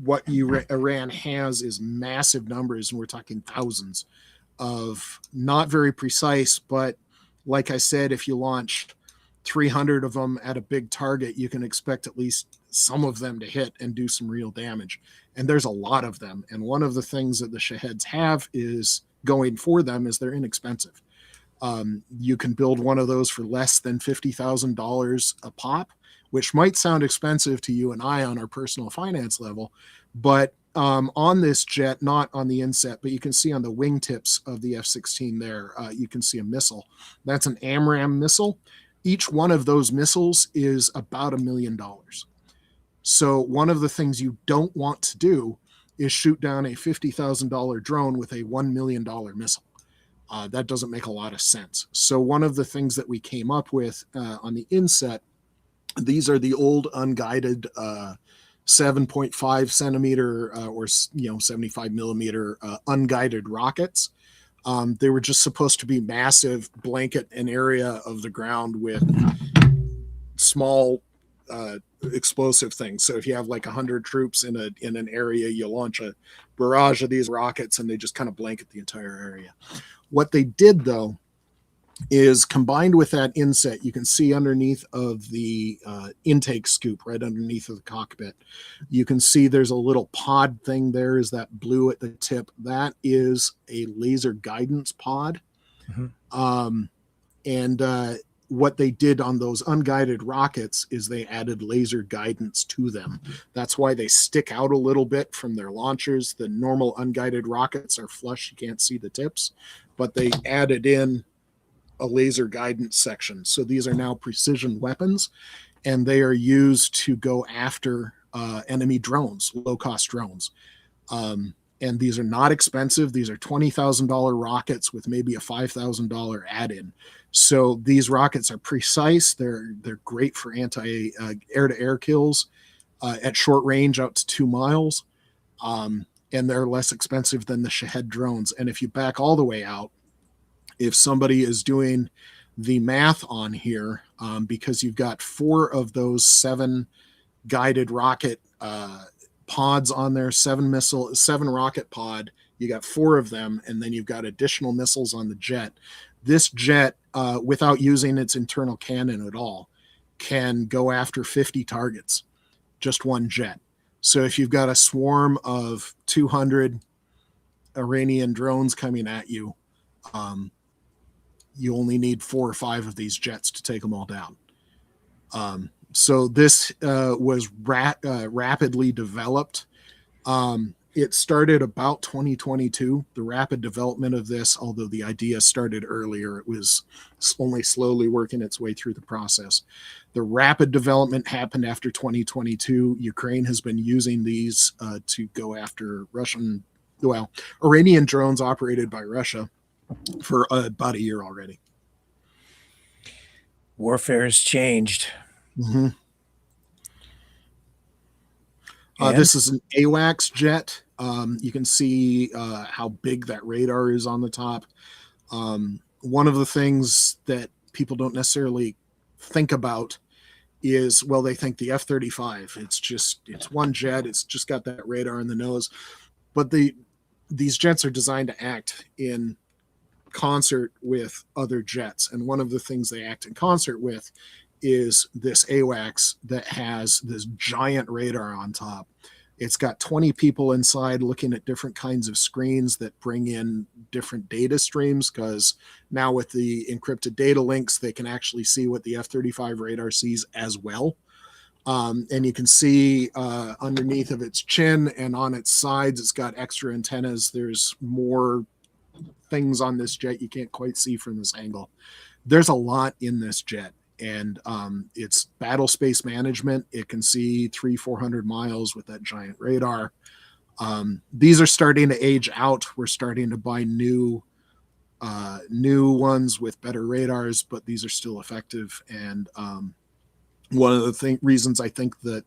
what Iran has is massive numbers, and we're talking thousands of not very precise, but like I said, if you launch 300 of them at a big target, you can expect at least some of them to hit and do some real damage. And there's a lot of them. And one of the things that the Shaheds have is going for them is they're inexpensive. You can build one of those for less than $50,000 a pop, which might sound expensive to you and I on our personal finance level, but on this jet, not on the inset, but you can see on the wingtips of the F-16 there, you can see a missile. That's an AMRAAM missile. Each one of those missiles is about $1 million. So one of the things you don't want to do is shoot down a $50,000 drone with a $1 million missile. That doesn't make a lot of sense. So one of the things that we came up with on the inset, these are the old unguided 7.5 centimeter or 75 millimeter unguided rockets. They were just supposed to be massive, blanket an area of the ground with small explosive things. So if you have like 100 troops in an area, you launch a barrage of these rockets and they just kind of blanket the entire area. What they did though is combined with that inset, you can see underneath of the intake scoop, right underneath of the cockpit, you can see there's a little pod thing there. Is that blue at the tip? That is a laser guidance pod. Mm-hmm. And what they did on those unguided rockets is they added laser guidance to them. That's why they stick out a little bit from their launchers. The normal unguided rockets are flush. You can't see the tips, but they added in a laser guidance section. So these are now precision weapons, and they are used to go after enemy drones, low-cost drones. And these are not expensive. These are $20,000 rockets with maybe a $5,000 add-in. So these rockets are precise. They're great for air-to-air kills at short range out to 2 miles. And they're less expensive than the Shahed drones. And if you back all the way out, if somebody is doing the math on here, because you've got 4 of those 7 guided rocket pods on there, 7 rocket pod, you got 4 of them, and then you've got additional missiles on the jet. This jet, without using its internal cannon at all, can go after 50 targets, just one jet. So if you've got a swarm of 200 Iranian drones coming at you, you only need 4 or 5 of these jets to take them all down. So this was rapidly developed. It started about 2022, the rapid development of this, although the idea started earlier. It was only slowly working its way through the process. The rapid development happened after 2022. Ukraine has been using these to go after Iranian drones operated by Russia for about a year already. Warfare has changed. Mm-hmm. This is an AWACS jet. You can see how big that radar is on the top. One of the things that people don't necessarily think about is, well, they think the F-35. It's one jet. It's just got that radar in the nose. But these jets are designed to act in concert with other jets. And one of the things they act in concert with is this AWACS that has this giant radar on top. It's got 20 people inside looking at different kinds of screens that bring in different data streams, because now with the encrypted data links, they can actually see what the F-35 radar sees as well. And you can see underneath of its chin and on its sides, it's got extra antennas. There's more things on this jet you can't quite see from this angle. There's a lot in this jet. And it's battle space management. It can see 300-400 miles with that giant radar. These are starting to age out. We're starting to buy new ones with better radars, but these are still effective. And one of the reasons I think that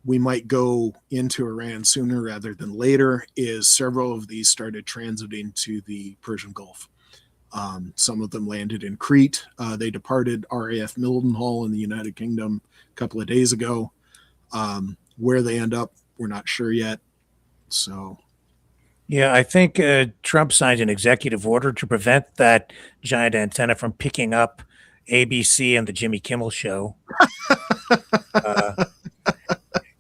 we might go into Iran sooner rather than later is several of these started transiting to the Persian Gulf. Some of them landed in Crete. They departed RAF Mildenhall in the United Kingdom a couple of days ago. Where they end up, we're not sure yet. So, yeah, I think Trump signed an executive order to prevent that giant antenna from picking up ABC and the Jimmy Kimmel Show.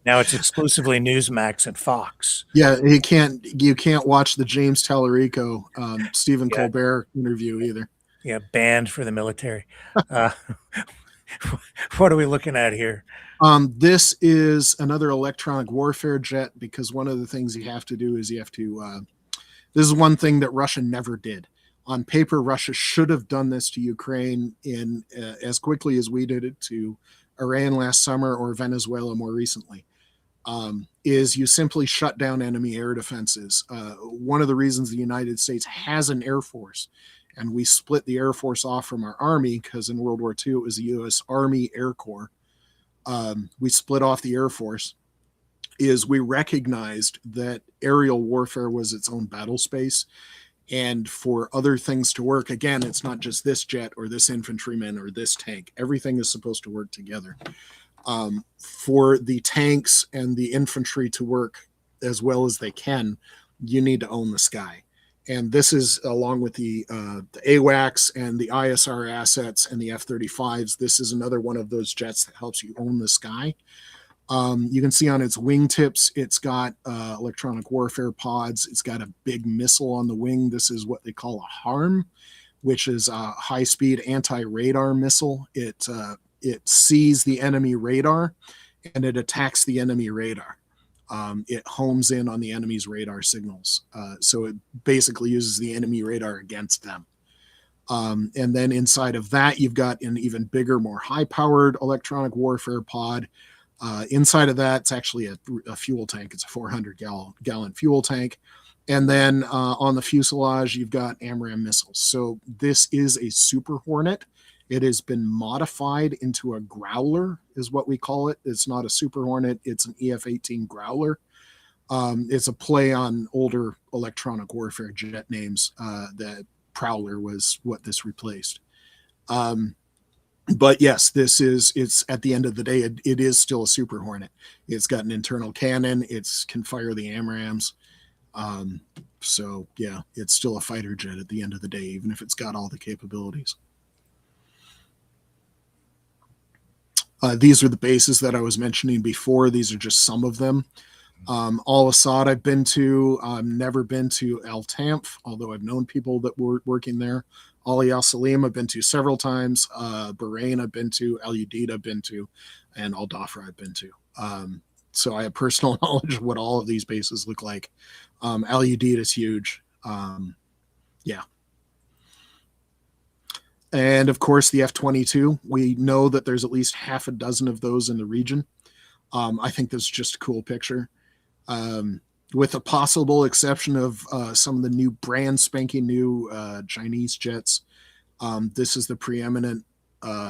Now it's exclusively Newsmax and Fox. Yeah, you can't watch the James Tallarico, Stephen Colbert interview either. Yeah, banned for the military. What are we looking at here? This is another electronic warfare jet, because one of the things you have to do is this is one thing that Russia never did. On paper, Russia should have done this to Ukraine in as quickly as we did it to Iran last summer or Venezuela more recently. Is you simply shut down enemy air defenses. One of the reasons the United States has an air force, and we split the Air Force off from our Army, because in World War II it was the U.S. Army Air Corps. We split off the Air Force, is we recognized that aerial warfare was its own battle space. And for other things to work, again, it's not just this jet or this infantryman or this tank. Everything is supposed to work together. For the tanks and the infantry to work as well as they can, you need to own the sky. And this is, along with the AWACS and the ISR assets and the F-35s, this is another one of those jets that helps you own the sky. You can see on its wingtips, it's got electronic warfare pods. It's got a big missile on the wing. This is what they call a HARM, which is a high-speed anti-radar missile. It sees the enemy radar, and it attacks the enemy radar. It homes in on the enemy's radar signals. So it basically uses the enemy radar against them. And then inside of that, you've got an even bigger, more high-powered electronic warfare pod. Inside of that, it's actually a fuel tank. It's a 400-gallon fuel tank. And then on the fuselage, you've got AMRAAM missiles. So this is a Super Hornet. It has been modified into a Growler, is what we call it. It's not a Super Hornet. It's an EF-18 Growler. It's a play on older electronic warfare jet names. That Prowler was what this replaced. But yes, it's at the end of the day, it is still a Super Hornet. It's got an internal cannon. It can fire the AMRAAMs. So yeah, it's still a fighter jet at the end of the day, even if it's got all the capabilities. These are the bases that I was mentioning before. These are just some of them. Al Assad I've been to. I've never been to Al Tanf, although I've known people that were working there. Ali Al Salim I've been to several times. Bahrain I've been to. Al Udeid I've been to. And Al Dhafra I've been to. So I have personal knowledge of what all of these bases look like. Al Udeid is huge. Yeah. And of course, the F-22. We know that there's at least half a dozen of those in the region. I think this is just a cool picture. With a possible exception of some of the new brand spanking new Chinese jets. This is the preeminent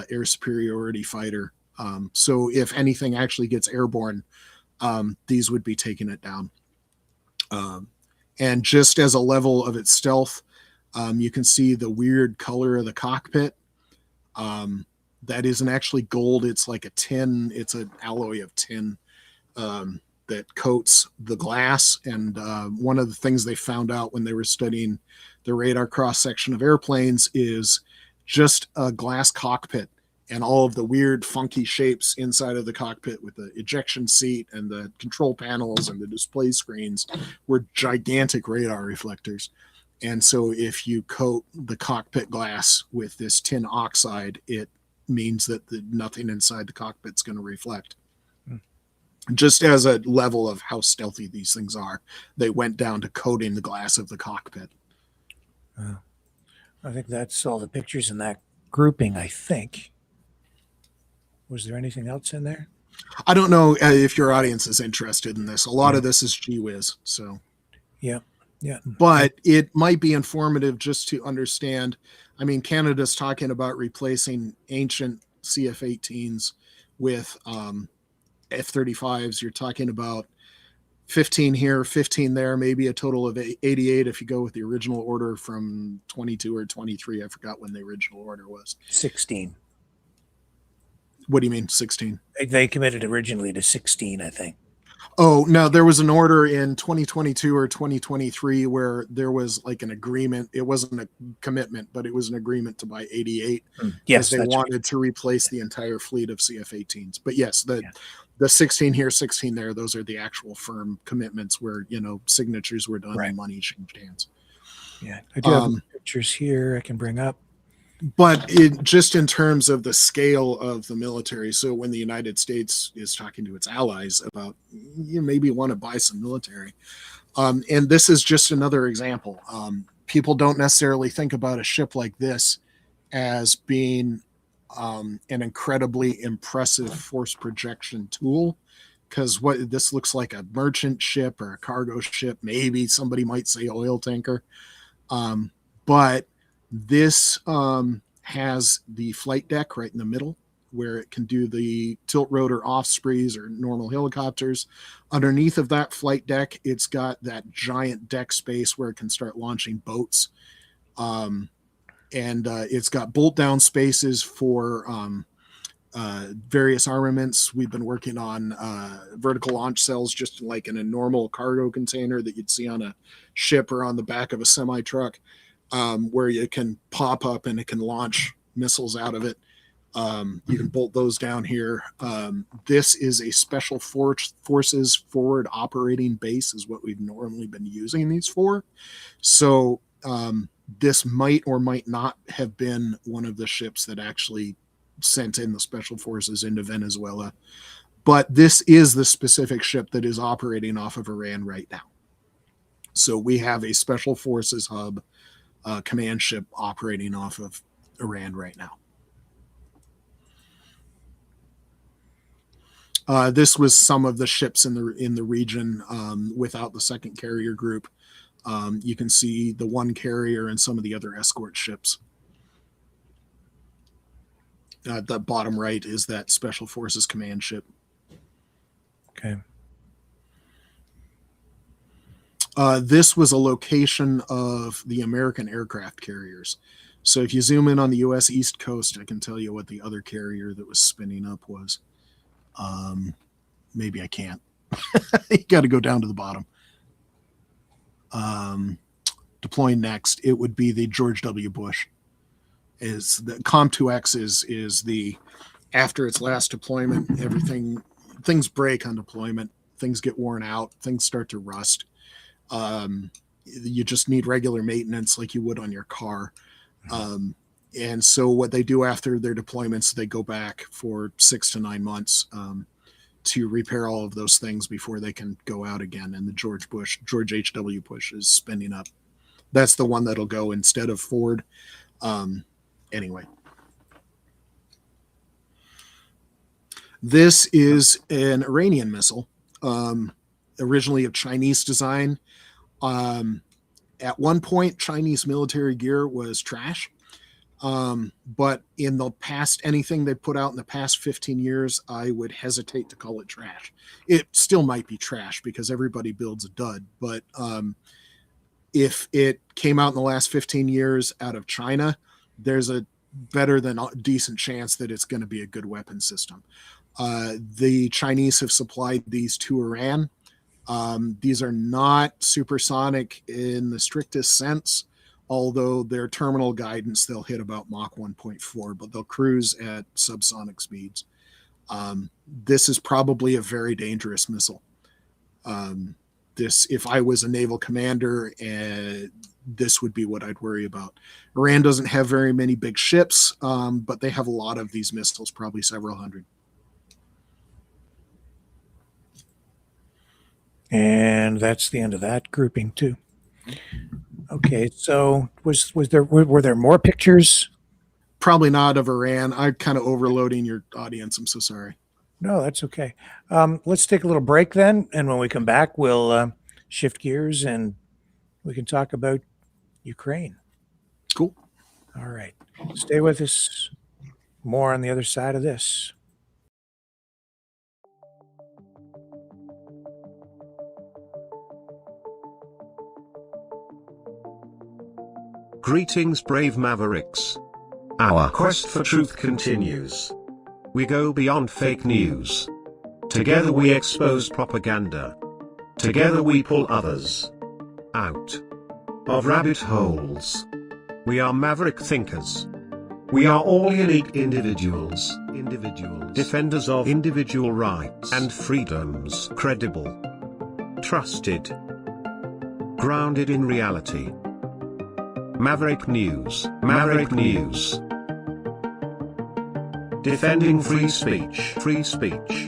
air superiority fighter. So if anything actually gets airborne, these would be taking it down. And just as a level of its stealth, you can see the weird color of the cockpit. That isn't actually gold. It's like a tin. It's an alloy of tin that coats the glass. And one of the things they found out when they were studying the radar cross-section of airplanes is just a glass cockpit and all of the weird funky shapes inside of the cockpit with the ejection seat and the control panels and the display screens were gigantic radar reflectors. And so if you coat the cockpit glass with this tin oxide, it means that nothing inside the cockpit's going to reflect. Just as a level of how stealthy these things are, they went down to coating the glass of the cockpit. I think that's all the pictures in that grouping, I think. Was there anything else in there? I don't know if your audience is interested in this. A lot of this is gee whiz. So yeah. But it might be informative just to understand. I mean, Canada's talking about replacing ancient CF-18s with F-35s. You're talking about 15 here, 15 there, maybe a total of 88 if you go with the original order from 22 or 23. I forgot when the original order was. 16. What do you mean 16? They committed originally to 16, I think. Oh, no, there was an order in 2022 or 2023 where there was like an agreement. It wasn't a commitment, but it was an agreement to buy 88. Yes, they wanted to replace the entire fleet of CF-18s. But yes, the 16 here, 16 there, those are the actual firm commitments where, signatures were done and money changed hands. Yeah, I do have pictures here I can bring up. But just in terms of the scale of the military, so when the United States is talking to its allies about you maybe want to buy some military, and this is just another example. People don't necessarily think about a ship like this as being an incredibly impressive force projection tool, because what this looks like a merchant ship or a cargo ship, maybe somebody might say oil tanker, but this has the flight deck right in the middle where it can do the tilt rotor off sprees or normal helicopters. Underneath of that flight deck, it's got that giant deck space where it can start launching boats. And it's got bolt down spaces for various armaments. We've been working on vertical launch cells just like in a normal cargo container that you'd see on a ship or on the back of a semi truck. Where you can pop up and it can launch missiles out of it. You can bolt those down here. This is a special forces forward operating base is what we've normally been using these for. So This might or might not have been one of the ships that actually sent in the special forces into Venezuela. But this is the specific ship that is operating off of Iran right now. So we have a special forces hub command ship operating off of Iran right now. This was some of the ships in the region without the second carrier group. You can see the one carrier and some of the other escort ships. The bottom right is that special forces command ship. Okay. This was a location of the American aircraft carriers. So if you zoom in on the U.S. East Coast, I can tell you what the other carrier that was spinning up was. Maybe I can't. You got to go down to the bottom. Deploying next, it would be the George W. Bush. Is the COM2X is the, after its last deployment, things break on deployment, things get worn out, things start to rust. You just need regular maintenance like you would on your car. And so what they do after their deployments, they go back for 6 to 9 months to repair all of those things before they can go out again. And the George H.W. Bush is spinning up. That's the one that'll go instead of Ford. Anyway. This is an Iranian missile, originally of Chinese design. At one point, Chinese military gear was trash. But in the past, anything they put out in the past 15 years, I would hesitate to call it trash. It still might be trash because everybody builds a dud. But if it came out in the last 15 years out of China, there's a better than decent chance that it's going to be a good weapon system. The Chinese have supplied these to Iran. These are not supersonic in the strictest sense. Although their terminal guidance, they'll hit about Mach 1.4, but they'll cruise at subsonic speeds. This is probably a very dangerous missile. If I was a naval commander, this would be what I'd worry about. Iran doesn't have very many big ships, but they have a lot of these missiles, probably several hundred. And that's the end of that grouping too. Okay, so were there more pictures? Probably not of Iran. I'm kind of overloading your audience. I'm so sorry. No, that's okay. Let's take a little break then, and when we come back, we'll shift gears and we can talk about Ukraine. Cool. All right. Stay with us. More on the other side of this. Greetings, brave Mavericks. Our quest for truth continues. We go beyond fake news. Together we expose propaganda. Together we pull others out of rabbit holes. We are maverick thinkers. We are all unique individuals. Defenders of individual rights and freedoms. Credible. Trusted. Grounded in reality. Maverick News. Maverick News. Defending free speech. Free speech.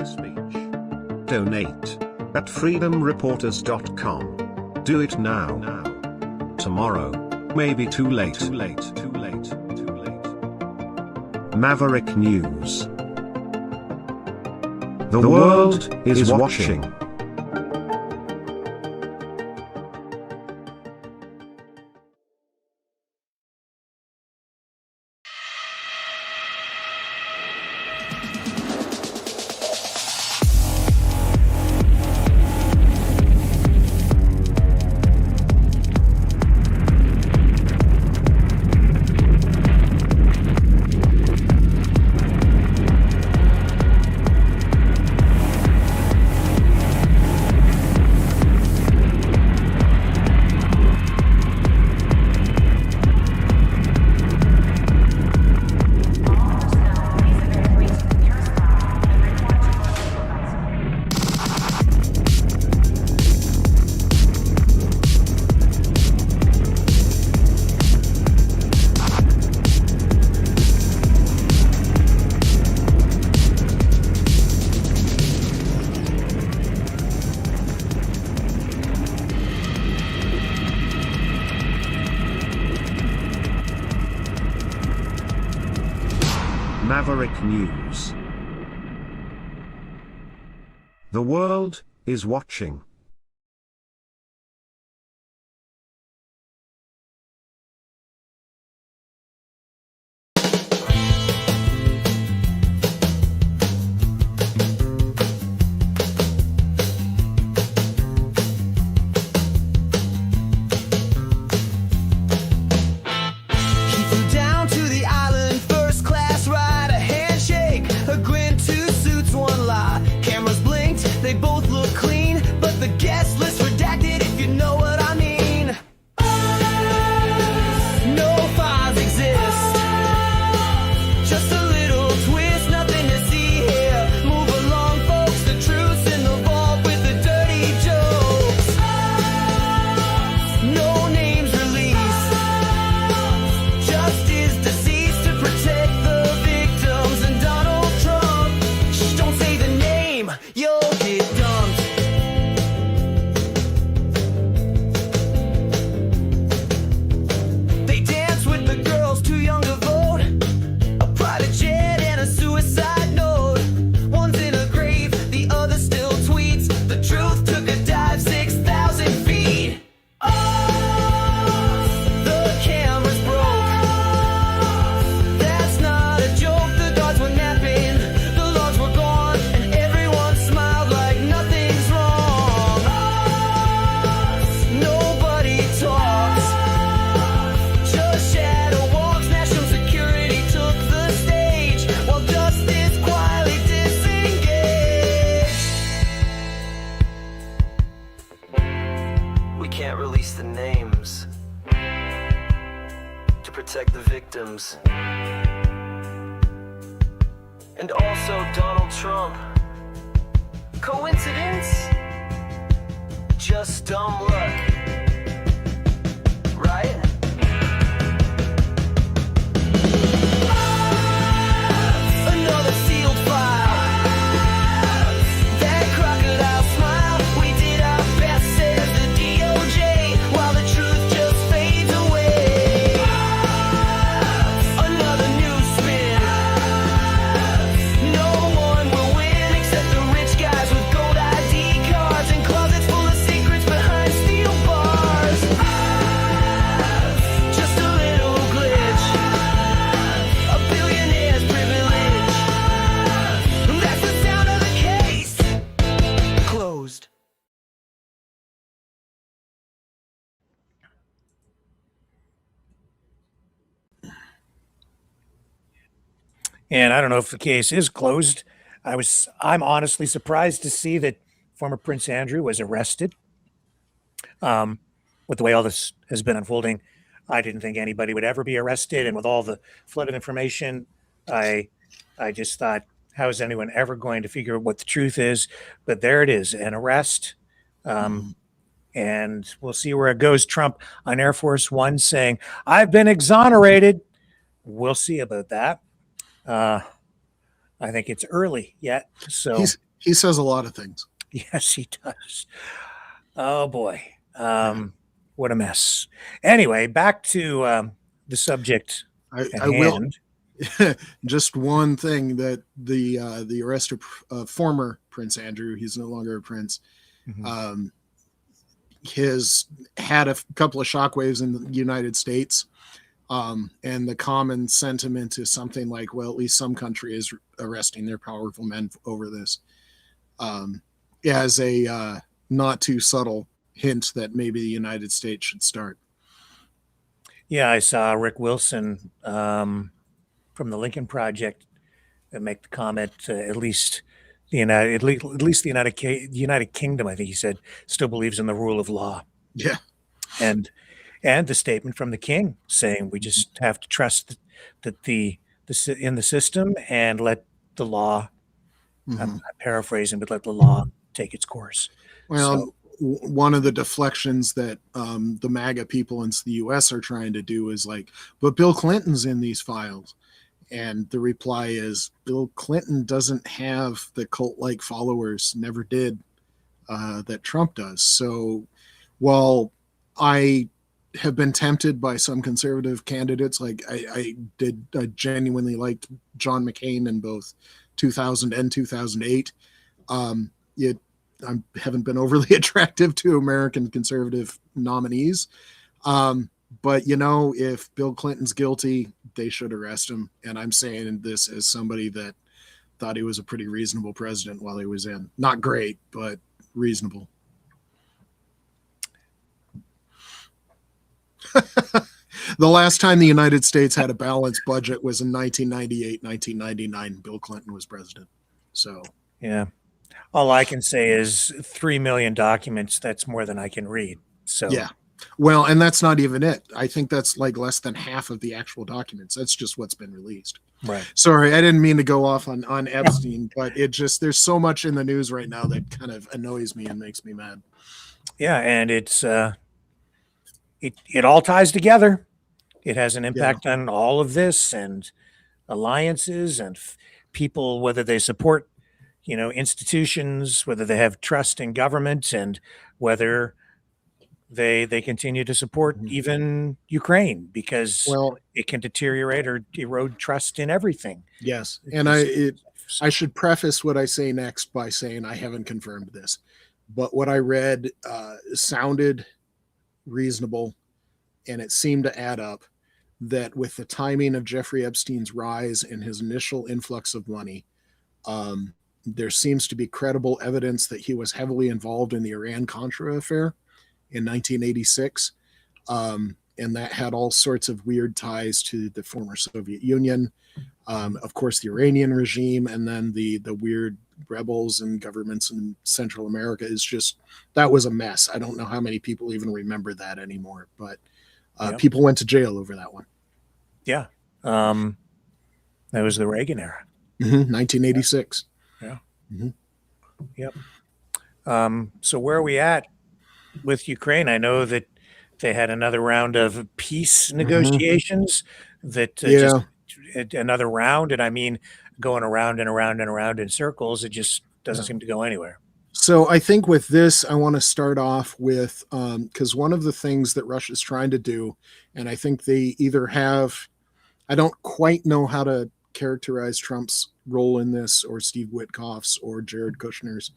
Donate at freedomreporters.com. Do it now. Tomorrow may be too late. Maverick News. The world is watching. Maverick News. The world is watching. They both look clean, but the guest list redacted, if you know what I mean. No files exist, just a little twist, nothing to see here. Move along, folks, the truth's in the vault with the dirty jokes. No names released, justice deceased to protect the victims. And Donald Trump, shh, don't say the name, you'll get dumped. They dance with the girls too young to vote, a private jet and a suicide note. One's in a grave, the other still tweets. The truth took a dive 6,000 feet. The cameras broke, that's not a joke. The guards were napping, the logs were gone, and everyone smiled like nothing's wrong. Nobody talks, just shadow walks. National security took the stage while justice quietly disengaged. We can't release the names to protect the victims. And also Donald Trump. Coincidence? Just dumb luck. Right? Another sealed file. That crocodile smile. We did our best, says the DOJ, while the truth just fades away. Another new spin. No one will win except the rich guys with gold ID cards and closets full of secrets behind steel bars. Just a little glitch, a billionaire's privilege. That's the sound of the case closed. And I don't know if the case is closed. I'm honestly surprised to see that former Prince Andrew was arrested. With the way all this has been unfolding, I didn't think anybody would ever be arrested. And with all the flood of information, I just thought, how is anyone ever going to figure out what the truth is? But there it is, an arrest. And we'll see where it goes. Trump on Air Force One saying, I've been exonerated. We'll see about that. I think it's early yet. So He says a lot of things. yes, he does. Oh boy. What a mess. Anyway, back to the subject at I will hand. just one thing, that the arrest of former Prince Andrew, he's no longer a prince, Mhm. has had a couple of shockwaves in the United States. And the common sentiment is something like, well, at least some country is arresting their powerful men over this, as a not too subtle hint that maybe the United States should start. Yeah, I saw Rick Wilson from the Lincoln Project make the comment. At least the United Kingdom, I think he said, still believes in the rule of law. Yeah. And the statement from the king saying we just have to trust that in the system and let the law. I'm paraphrasing, but let the law take its course. Well, one of the deflections that the MAGA people in the U.S. are trying to do is like, but Bill Clinton's in these files. And the reply is, Bill Clinton doesn't have the cult-like followers, never did, that Trump does. So while I have been tempted by some conservative candidates. Like I genuinely liked John McCain in both 2000 and 2008. I haven't been overly attractive to American conservative nominees. But if Bill Clinton's guilty, they should arrest him. And I'm saying this as somebody that thought he was a pretty reasonable president while he was in. Not great, but reasonable. The last time the United States had a balanced budget was in 1998, 1999. Bill Clinton was president. So, yeah. All I can say is 3 million documents. That's more than I can read. So, yeah. Well, and that's not even it. I think that's like less than half of the actual documents. That's just what's been released. Right. Sorry, I didn't mean to go off on Epstein, but there's so much in the news right now that kind of annoys me and makes me mad. Yeah. And it's, it all ties together. It has an impact on all of this and alliances and people, whether they support, institutions, whether they have trust in government, and whether they continue to support even Ukraine, because it can deteriorate or erode trust in everything. Yes. And I should preface what I say next by saying I haven't confirmed this, but what I read sounded reasonable, and it seemed to add up that with the timing of Jeffrey Epstein's rise and his initial influx of money, there seems to be credible evidence that he was heavily involved in the Iran-Contra affair in 1986. And that had all sorts of weird ties to the former Soviet Union, of course, the Iranian regime, and then the weird rebels and governments in Central America. That was a mess. I don't know how many people even remember that anymore, but people went to jail over that one. Yeah. That was the Reagan era. 1986. Yeah. Yep. So where are we at with Ukraine? I know that they had another round of peace negotiations just another round. And I mean, going around and around and around in circles, it just doesn't seem to go anywhere. So I think with this, I want to start off with, because one of the things that Russia's trying to do, and I think they either have, I don't quite know how to characterize Trump's role in this, or Steve Witkoff's, or Jared Kushner's.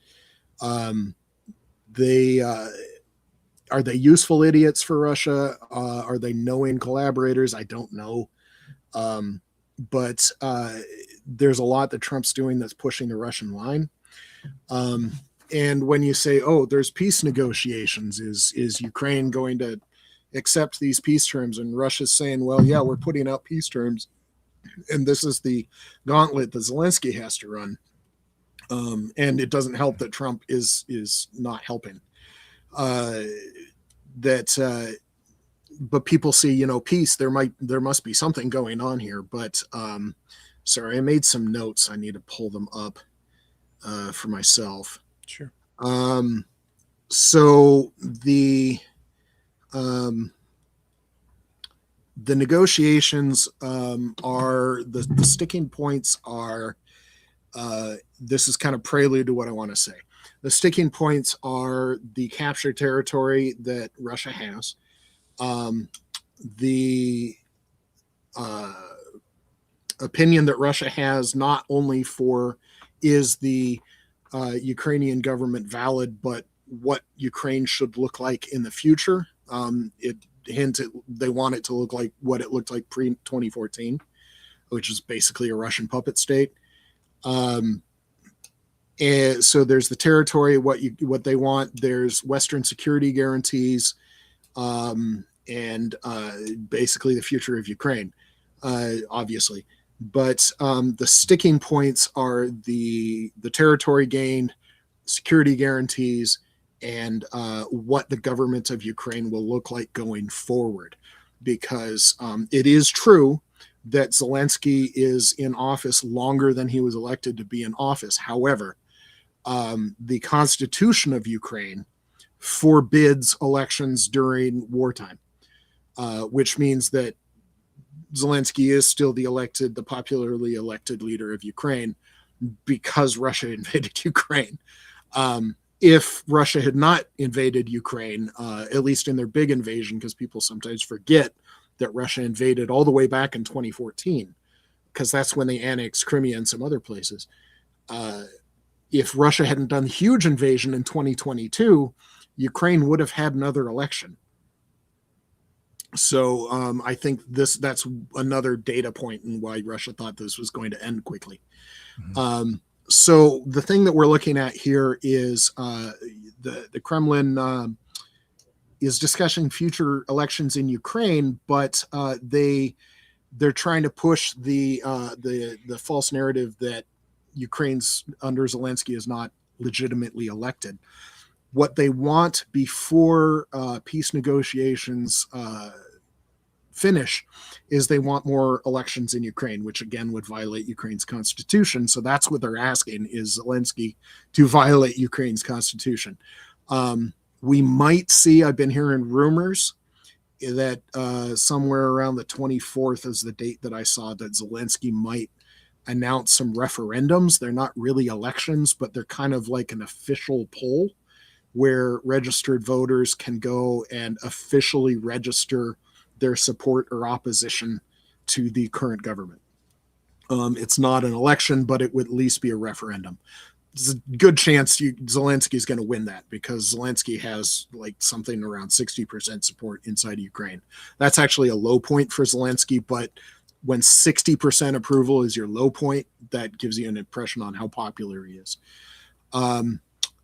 Are they useful idiots for Russia? Are they knowing collaborators? I don't know. But there's a lot that Trump's doing that's pushing the Russian line. And when you say, oh, there's peace negotiations, is Ukraine going to accept these peace terms? And Russia's saying, well, yeah, we're putting out peace terms, and this is the gauntlet that Zelensky has to run. And it doesn't help that Trump is not helping. But people see, peace. There must be something going on here. But sorry, I made some notes. I need to pull them up for myself. Sure. So the negotiations are the sticking points are. This is kind of prelude to what I want to say. The sticking points are the captured territory that Russia has, the opinion that Russia has not only for is the Ukrainian government valid, but what Ukraine should look like in the future. It hinted they want it to look like what it looked like pre-2014, which is basically a Russian puppet state. And so there's the territory, what they want. There's Western security guarantees, and basically the future of Ukraine, obviously. But the sticking points are the territory gained, security guarantees, and what the government of Ukraine will look like going forward. Because it is true that Zelensky is in office longer than he was elected to be in office. However, the Constitution of Ukraine forbids elections during wartime, which means that Zelensky is still the popularly elected leader of Ukraine because Russia invaded Ukraine. if Russia had not invaded Ukraine, at least in their big invasion, because people sometimes forget that Russia invaded all the way back in 2014, because that's when they annexed Crimea and some other places. If Russia hadn't done huge invasion in 2022, Ukraine would have had another election. So I think that's another data point in why Russia thought this was going to end quickly. Mm-hmm. So the thing that we're looking at here is the Kremlin is discussing future elections in Ukraine, but they're trying to push the false narrative that Ukraine's under Zelensky is not legitimately elected. What they want before peace negotiations finish is they want more elections in Ukraine, which again would violate Ukraine's constitution. So that's what they're asking, is Zelensky to violate Ukraine's constitution. We might see, I've been hearing rumors that somewhere around the 24th is the date that I saw, that Zelensky might announce some referendums. They're not really elections, but they're kind of like an official poll where registered voters can go and officially register their support or opposition to the current government. It's not an election, but it would at least be a referendum. There's a good chance Zelensky's going to win that, because Zelensky has like something around 60% support inside of Ukraine. That's actually a low point for Zelensky, but when 60% approval is your low point, that gives you an impression on how popular he is.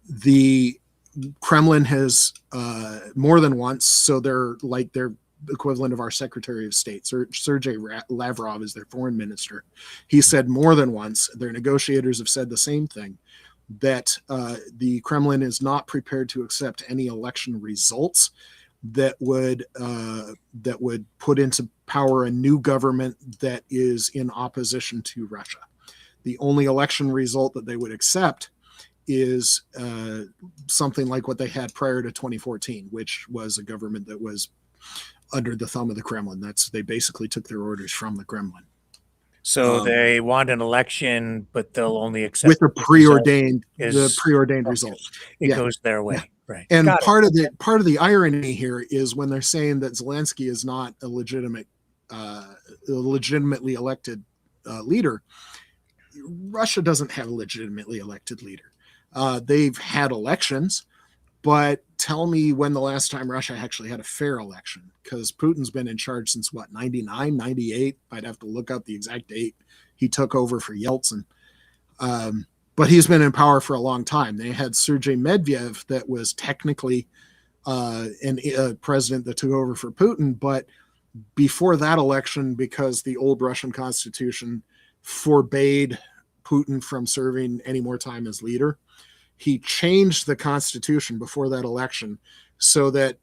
The Kremlin has more than once, so they're equivalent of our Secretary of State. Sergei Lavrov is their foreign minister. He said more than once, their negotiators have said the same thing, that the Kremlin is not prepared to accept any election results that would put into power a new government that is in opposition to Russia. The only election result that they would accept is something like what they had prior to 2014, which was a government that was under the thumb of the Kremlin. They basically took their orders from the Kremlin. So they want an election, but they'll only accept with the preordained okay. result. It goes their way. Yeah. Right. And part of the irony here is when they're saying that Zelensky is not a legitimately elected leader, Russia doesn't have a legitimately elected leader. They've had elections, but tell me when the last time Russia actually had a fair election, because Putin's been in charge since 99, 98. I'd have to look up the exact date he took over for Yeltsin. But he's been in power for a long time. They had Sergei Medvedev that was technically a president that took over for Putin. But before that election, because the old Russian constitution forbade Putin from serving any more time as leader, he changed the constitution before that election so that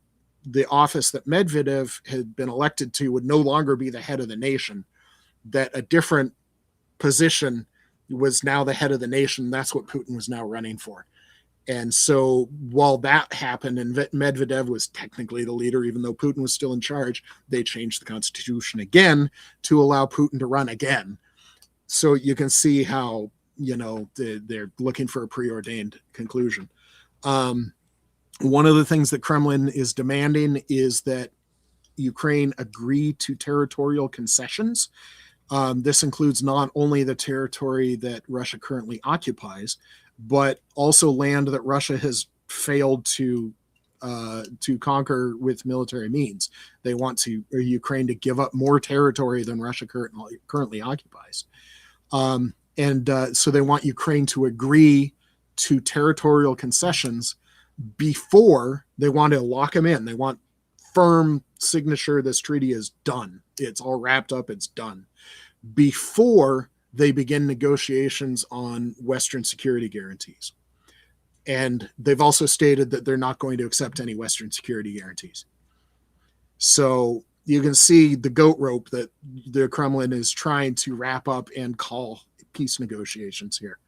the office that Medvedev had been elected to would no longer be the head of the nation, that a different position was now the head of the nation. That's what Putin was now running for. And so while that happened and Medvedev was technically the leader, even though Putin was still in charge, they changed the constitution again to allow Putin to run again. So you can see how, they're looking for a preordained conclusion. One of the things that Kremlin is demanding is that Ukraine agree to territorial concessions. This includes not only the territory that Russia currently occupies, but also land that Russia has failed to conquer with military means. They want Ukraine to give up more territory than Russia currently occupies. So they want Ukraine to agree to territorial concessions before they want to lock them in. They want firm signature. This treaty is done. It's all wrapped up. It's done before they begin negotiations on Western security guarantees. And they've also stated that they're not going to accept any Western security guarantees. So you can see the goat rope that the Kremlin is trying to wrap up and call peace negotiations here.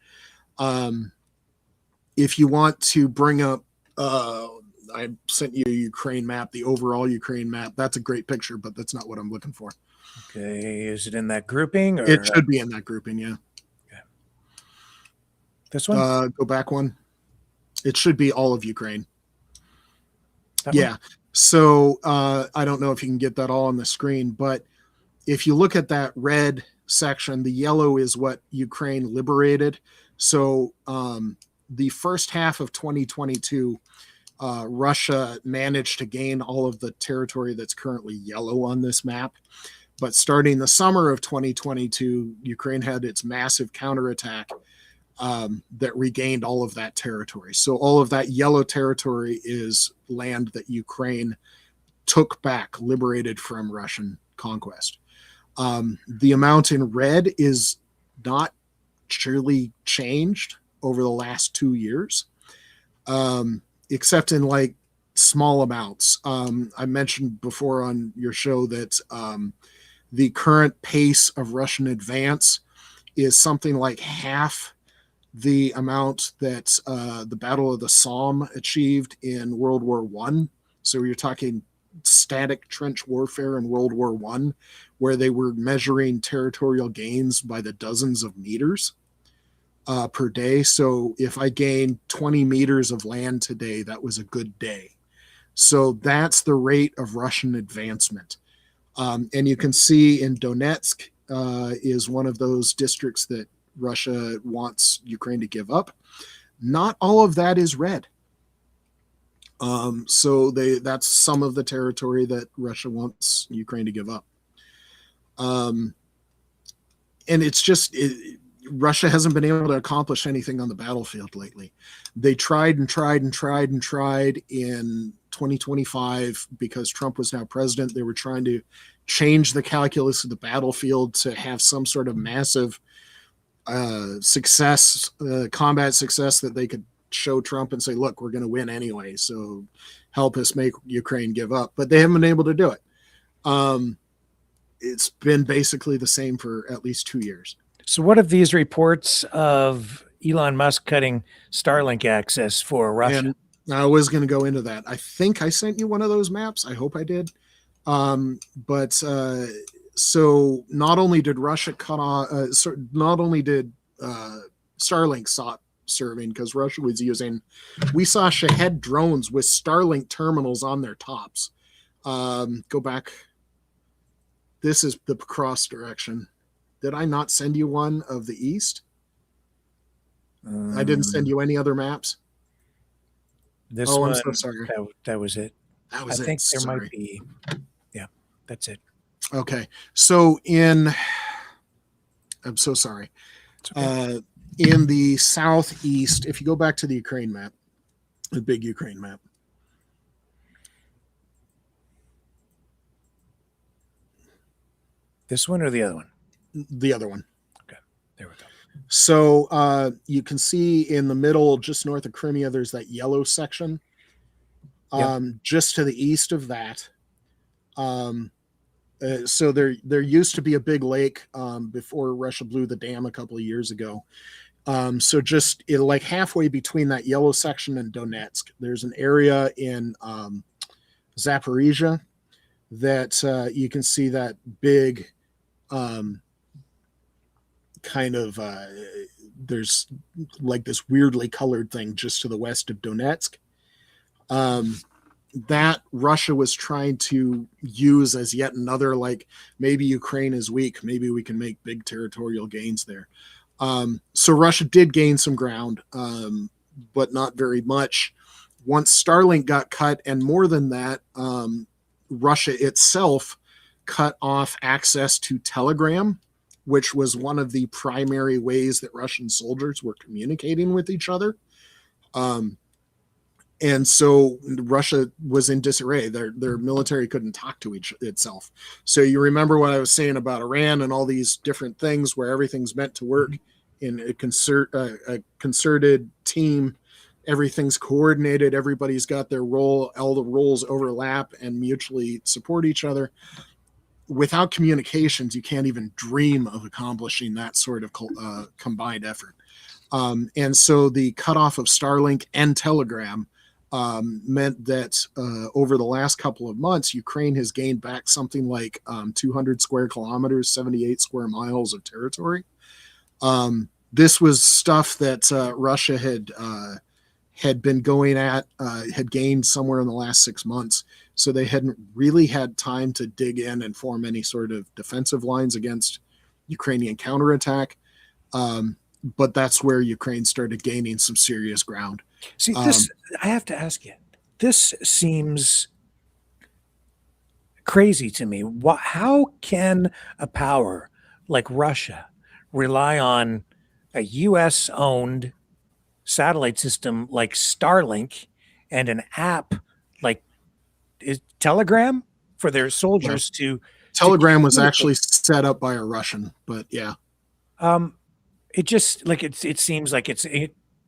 If you want to bring up, I sent you a Ukraine map, the overall Ukraine map. That's a great picture, but that's not what I'm looking for. Okay. Is it in that grouping? Or? It should be in that grouping, yeah. Okay. This one? Go back one. It should be all of Ukraine. That one? Yeah. So I don't know if you can get that all on the screen, but if you look at that red section, the yellow is what Ukraine liberated. So the first half of 2022, Russia managed to gain all of the territory that's currently yellow on this map. But starting the summer of 2022, Ukraine had its massive counterattack that regained all of that territory. So all of that yellow territory is land that Ukraine took back, liberated from Russian conquest. The amount in red is not surely changed over the last 2 years, except in like small amounts. I mentioned before on your show that the current pace of Russian advance is something like half the amount that the Battle of the Somme achieved in World War I. So you're talking static trench warfare in World War I, where they were measuring territorial gains by the dozens of meters per day. So if I gained 20 meters of land today, that was a good day. So that's the rate of Russian advancement. And you can see in Donetsk is one of those districts that Russia wants Ukraine to give up. Not all of that is red. So that's some of the territory that Russia wants Ukraine to give up. And it's just Russia hasn't been able to accomplish anything on the battlefield lately. They tried and tried and tried and tried in 2025 because Trump was now president. They were trying to change the calculus of the battlefield to have some sort of massive success, combat success that they could show Trump and say, look, we're going to win anyway, so help us make Ukraine give up. But they haven't been able to do it. It's been basically the same for at least 2 years. So what of these reports of Elon Musk cutting Starlink access for Russia? And I was going to go into that. I think I sent you one of those maps. I hope I did. So not only did Russia cut off, not only did Starlink stop serving because Russia was using, we saw Shahed drones with Starlink terminals on their tops. Go back. This is the cross direction. Did I not send you one of the east? I didn't send you any other maps. This I'm one, so sorry. That was it. That was I it. think there Sorry. might be. Yeah, that's it. Okay. So I'm so sorry. It's okay. In the southeast, if you go back to the Ukraine map, the big Ukraine map, This one or the other one? the other one. Okay, there we go. So you can see in the middle, just north of Crimea, there's that yellow section. Just to the east of that. So there used to be a big lake before Russia blew the dam a couple of years ago. So just like halfway between that yellow section and Donetsk, there's an area in Zaporizhia that you can see that big kind of there's like this weirdly colored thing just to the west of Donetsk. That Russia was trying to use as yet another, like, maybe Ukraine is weak, maybe we can make big territorial gains there. So Russia did gain some ground, but not very much. Once Starlink got cut, and more than that, Russia itself cut off access to Telegram, which was one of the primary ways that Russian soldiers were communicating with each other. And so Russia was in disarray. Their military couldn't talk to itself. So you remember what I was saying about Iran and all these different things where everything's meant to work in a concerted team. Everything's coordinated. Everybody's got their role. All the roles overlap and mutually support each other. Without communications, you can't even dream of accomplishing that sort of combined effort. And so the cutoff of Starlink and Telegram meant that over the last couple of months, Ukraine has gained back something like 200 square kilometers, 78 square miles of territory. This was stuff that Russia had had been going at, had gained somewhere in the last 6 months. So they hadn't really had time to dig in and form any sort of defensive lines against Ukrainian counterattack. But that's where Ukraine started gaining some serious ground. See, this, I have to ask you, this seems crazy to me. How can a power like Russia rely on a US owned satellite system like Starlink and an app like Telegram for their soldiers to Telegram was actually set up by a Russian, but yeah. It just like it seems like it's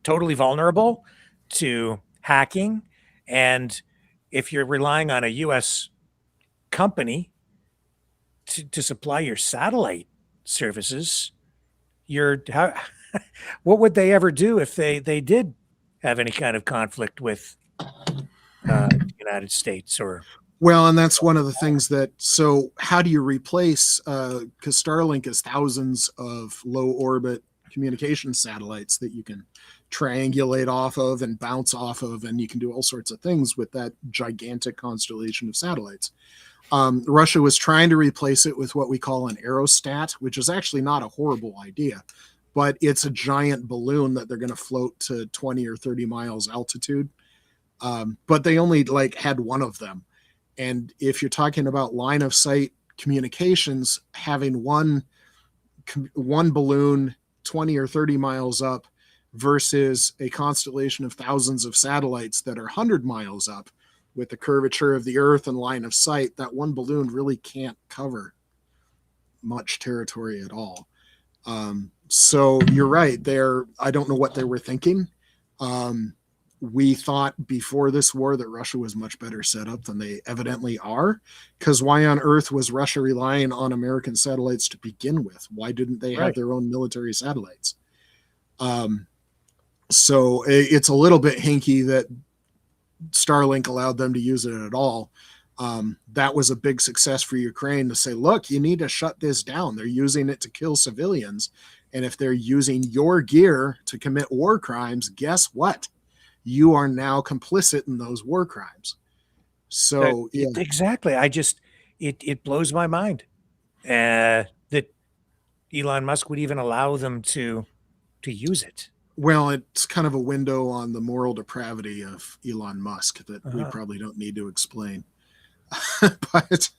totally vulnerable to hacking, and if you're relying on a US company to supply your satellite services, what would they ever do if they did have any kind of conflict with the United States? Or well, and that's one of the things that, so how do you replace, because Starlink is thousands of low orbit communication satellites that you can triangulate off of and bounce off of, and you can do all sorts of things with that gigantic constellation of satellites. Russia was trying to replace it with what we call an aerostat, which is actually not a horrible idea, but it's a giant balloon that they're going to float to 20 or 30 miles altitude. But they only like had one of them. And if you're talking about line of sight communications, having one balloon 20 or 30 miles up versus a constellation of thousands of satellites that are 100 miles up with the curvature of the earth and line of sight, that one balloon really can't cover much territory at all. So you're right there. I don't know what they were thinking. We thought before this war that Russia was much better set up than they evidently are, because why on earth was Russia relying on American satellites to begin with? Why didn't they have their own military satellites? So it's a little bit hinky that Starlink allowed them to use it at all. That was a big success for Ukraine to say, look, you need to shut this down. They're using it to kill civilians. And if they're using your gear to commit war crimes, guess what? You are now complicit in those war crimes. So yeah. Exactly. It blows my mind that Elon Musk would even allow them to use it. Well, it's kind of a window on the moral depravity of Elon Musk that we probably don't need to explain. But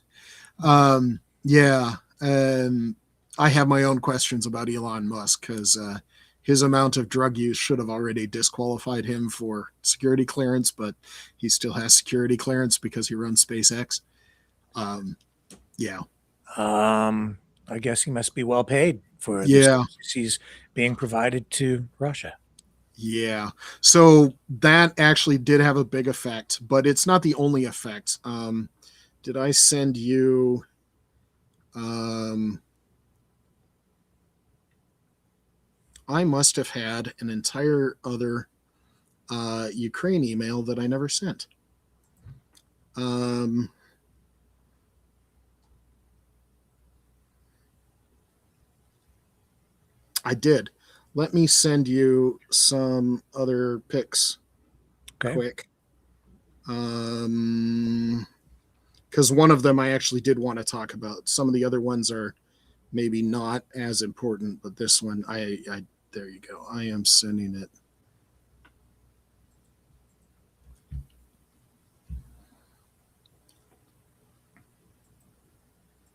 yeah, I have my own questions about Elon Musk because his amount of drug use should have already disqualified him for security clearance, but he still has security clearance because he runs SpaceX. Yeah. I guess he must be well paid for the services he's being provided to Russia. Yeah. So that actually did have a big effect, but it's not the only effect. Did I send you I must have had an entire other Ukraine email that I never sent. I did. Let me send you some other pics quick. Because one of them I actually did want to talk about. Some of the other ones are maybe not as important, but this one, I there you go. I am sending it.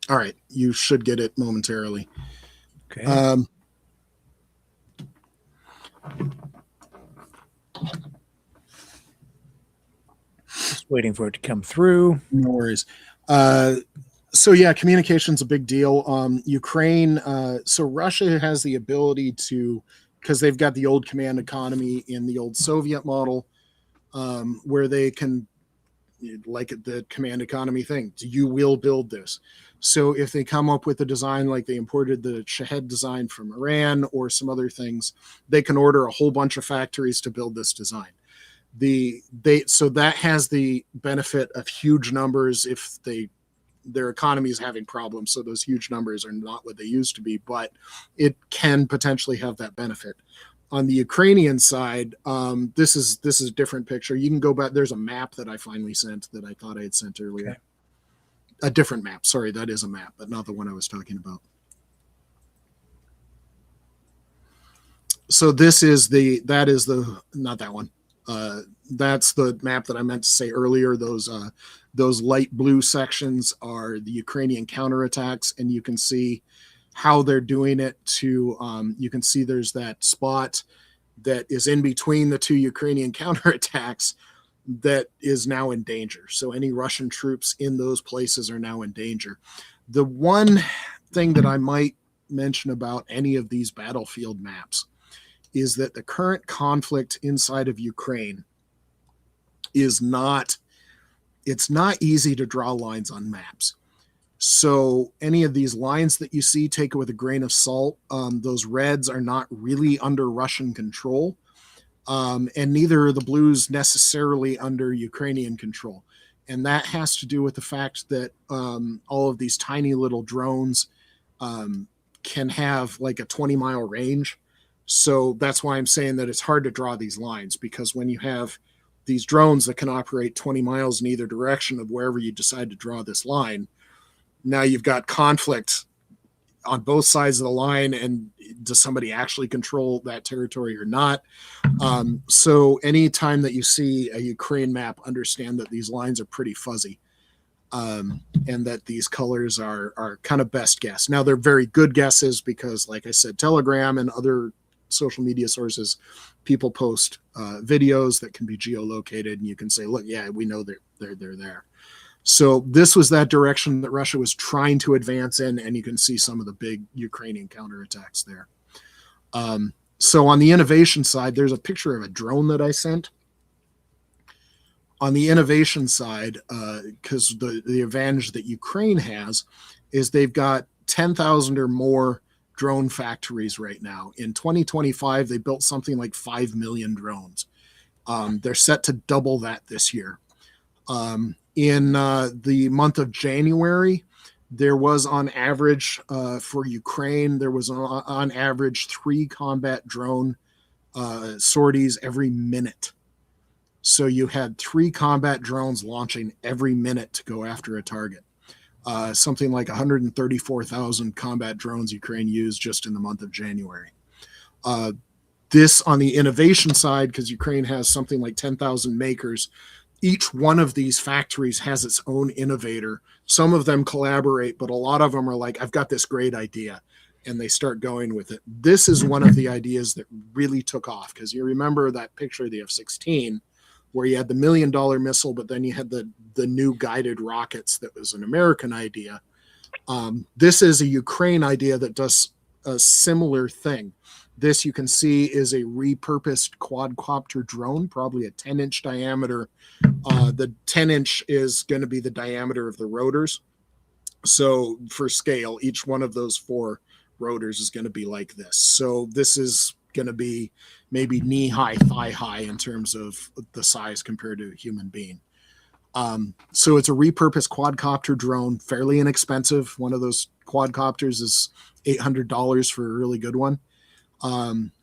All right, you should get it momentarily. Okay. Just waiting for it to come through. No worries. So yeah, communication's a big deal. Ukraine, so Russia has the ability to, because they've got the old command economy in the old Soviet model, where they can, like the command economy thing, you will build this. So if they come up with a design like they imported the Shahed design from Iran or some other things, they can order a whole bunch of factories to build this design. So that has the benefit of huge numbers if their economy is having problems. So those huge numbers are not what they used to be, but it can potentially have that benefit. On the Ukrainian side, this is a different picture. You can go back. There's a map that I finally sent that I thought I had sent earlier. Okay. A different map. Sorry, that is a map, but not the one I was talking about. So this is not that one. That's the map that I meant to say earlier. Those light blue sections are the Ukrainian counterattacks, and you can see how they're doing it. You can see there's that spot that is in between the two Ukrainian counterattacks that is now in danger. So any Russian troops in those places are now in danger. The one thing that I might mention about any of these battlefield maps is that the current conflict inside of Ukraine it's not easy to draw lines on maps. So any of these lines that you see, take it with a grain of salt. Those reds are not really under Russian control, and neither are the blues necessarily under Ukrainian control. And that has to do with the fact that all of these tiny little drones can have like a 20-mile range. So that's why I'm saying that it's hard to draw these lines, because when you have these drones that can operate 20 miles in either direction of wherever you decide to draw this line, now you've got conflict on both sides of the line, and does somebody actually control that territory or not? So anytime that you see a Ukraine map, understand that these lines are pretty fuzzy, and that these colors are kind of best guess. Now they're very good guesses because, like I said, Telegram and other social media sources, people post videos that can be geolocated, and you can say, look, yeah, we know they're there. So this was that direction that Russia was trying to advance in, and you can see some of the big Ukrainian counterattacks there. So on the innovation side, there's a picture of a drone that I sent. On the innovation side, because the advantage that Ukraine has is they've got 10,000 or more drone factories right now. In 2025, they built something like 5 million drones. They're set to double that this year. In the month of January, there was on average for Ukraine, there was on average 3 combat drone sorties every minute. So you had 3 combat drones launching every minute to go after a target. Something like 134,000 combat drones Ukraine used just in the month of January. This on the innovation side, because Ukraine has something like 10,000 makers. Each one of these factories has its own innovator. Some of them collaborate, but a lot of them are like, I've got this great idea, and they start going with it. This is one of the ideas that really took off, because you remember that picture of the F-16 where you had the $1 million missile, but then you had the new guided rockets that was an American idea. This is a Ukraine idea that does a similar thing. This, you can see, is a repurposed quadcopter drone, probably a 10-inch diameter. The 10-inch is going to be the diameter of the rotors. So for scale, each one of those 4 rotors is going to be like this. So this is going to be maybe knee-high, thigh-high in terms of the size compared to a human being. So it's a repurposed quadcopter drone, fairly inexpensive. One of those quadcopters is $800 for a really good one.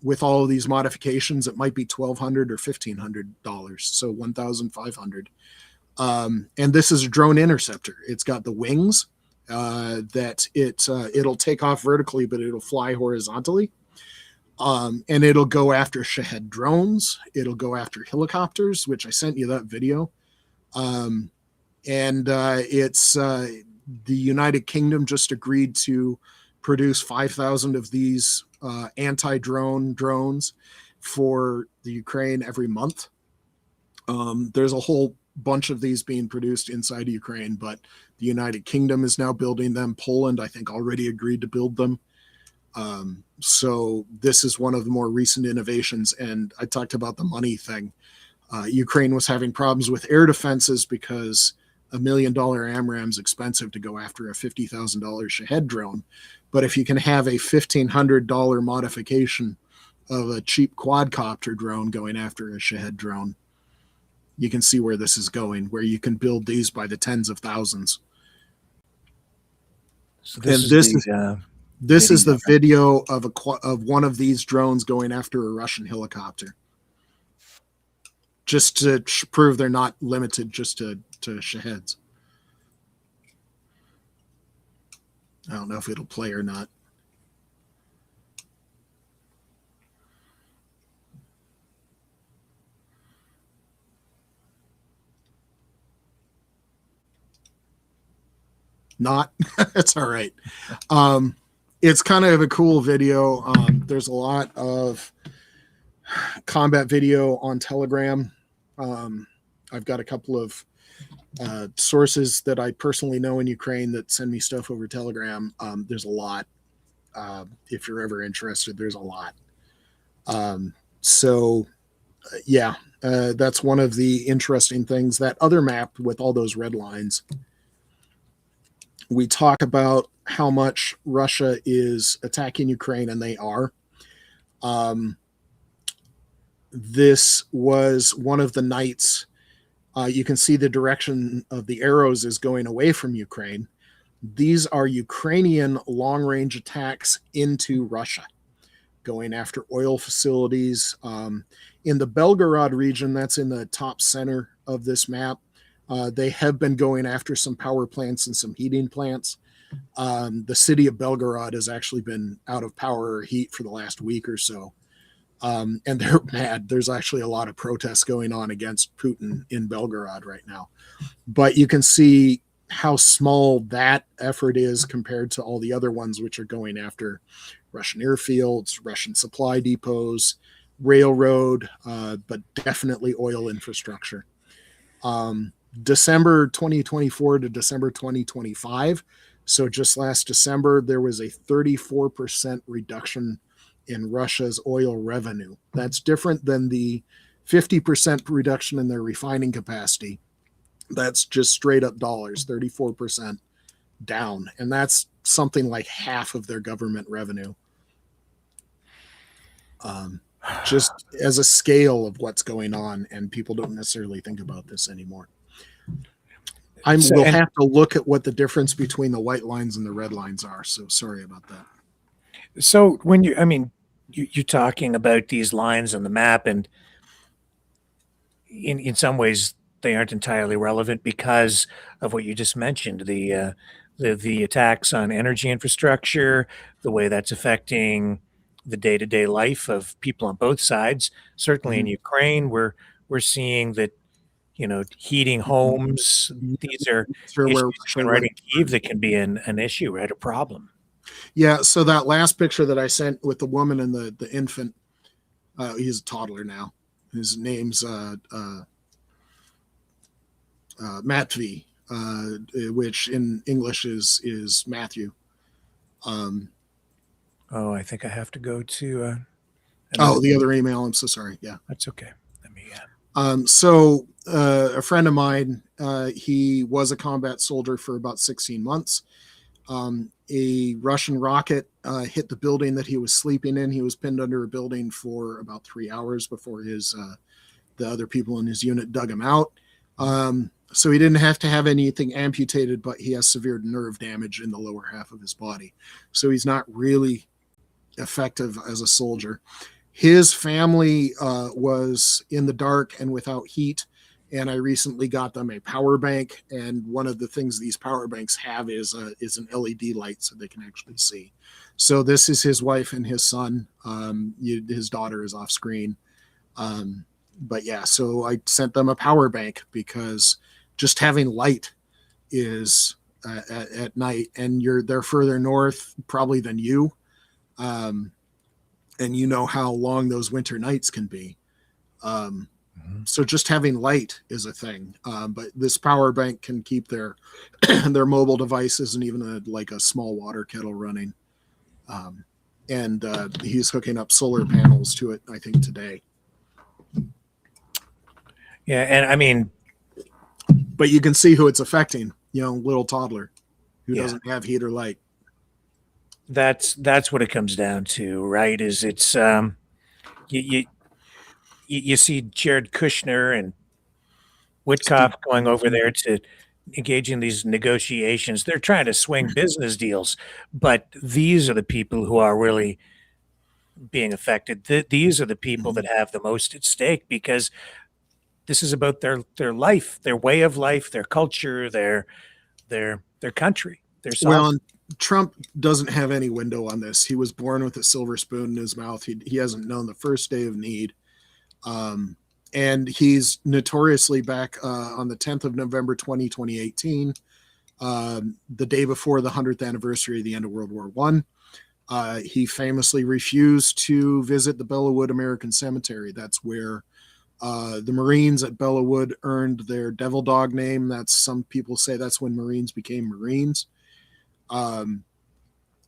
With all of these modifications, it might be $1,200 or $1,500, so $1,500. And this is a drone interceptor. It's got the wings that it'll take off vertically, but it'll fly horizontally. And it'll go after Shahed drones. It'll go after helicopters, which I sent you that video. It's the United Kingdom just agreed to produce 5,000 of these anti-drone drones for the Ukraine every month. There's a whole bunch of these being produced inside of Ukraine, but the United Kingdom is now building them. Poland, I think, already agreed to build them. So this is one of the more recent innovations. And I talked about the money thing. Ukraine was having problems with air defenses because $1 million AMRAM is expensive to go after a $50,000 Shahed drone. But if you can have a $1,500 modification of a cheap quadcopter drone going after a Shahed drone, you can see where this is going, where you can build these by the tens of thousands. So this is This is the video of one of these drones going after a Russian helicopter, just to prove they're not limited just to Shaheds. I don't know if it'll play or not. Not. It's all right. It's kind of a cool video. There's a lot of combat video on Telegram. I've got a couple of sources that I personally know in Ukraine that send me stuff over Telegram. There's a lot. If you're ever interested, there's a lot. Yeah, that's one of the interesting things. That other map with all those red lines, we talk about how much Russia is attacking Ukraine, and they are. This was one of the nights. You can see the direction of the arrows is going away from Ukraine. These are Ukrainian long-range attacks into Russia, going after oil facilities. In the Belgorod region, that's in the top center of this map, they have been going after some power plants and some heating plants. The city of Belgorod has actually been out of power or heat for the last week or so. And they're mad. There's actually a lot of protests going on against Putin in Belgorod right now. But you can see how small that effort is compared to all the other ones, which are going after Russian airfields, Russian supply depots, railroad, but definitely oil infrastructure. December 2024 to December 2025. So just last December, there was a 34% reduction in Russia's oil revenue. That's different than the 50% reduction in their refining capacity. That's just straight up dollars, 34% down. And that's something like half of their government revenue. Just as a scale of what's going on, and people don't necessarily think about this anymore. We'll have to look at what the difference between the white lines and the red lines are. So sorry about that. So when you're talking about these lines on the map, and in some ways they aren't entirely relevant because of what you just mentioned, the attacks on energy infrastructure, the way that's affecting the day-to-day life of people on both sides. Certainly in Ukraine, we're seeing that, heating homes, these are issues right in Kyiv that can be an issue, right? A problem. Yeah. So that last picture that I sent with the woman and the infant, he's a toddler now. His name's Matvey, which in English is Matthew. I think I have to go to. The other email. I'm so sorry. Yeah, that's okay. Let me. A friend of mine, he was a combat soldier for about 16 months. A Russian rocket hit the building that he was sleeping in. He was pinned under a building for about 3 hours before the other people in his unit dug him out. So he didn't have to have anything amputated, but he has severe nerve damage in the lower half of his body. So he's not really effective as a soldier. His family was in the dark and without heat, and I recently got them a power bank. And one of the things these power banks have is an LED light so they can actually see. So this is his wife and his son. His daughter is off screen. But yeah, so I sent them a power bank because just having light is at night, and they're further north probably than you. And you know how long those winter nights can be. So just having light is a thing. But this power bank can keep their their mobile devices and even like a small water kettle running. And he's hooking up solar panels to it, I think, today. Yeah, and but you can see who it's affecting. Little toddler who doesn't have heat or light. That's what it comes down to, right? Is it's you see Jared Kushner and Witkoff going over there to engaging in these negotiations. They're trying to swing business deals, but these are the people who are really being affected. These are the people that have the most at stake, because this is about their life, their way of life, their culture, their country, their Well, sovereignty. and Trump doesn't have any window on this. He was born with a silver spoon in his mouth. He hasn't known the first day of need. And he's notoriously back on the 10th of November, 2018, the day before the 100th anniversary of the end of World War I. He famously refused to visit the Bellawood American Cemetery. That's where the Marines at Bellawood earned their Devil Dog name. That's, some people say that's when Marines became Marines.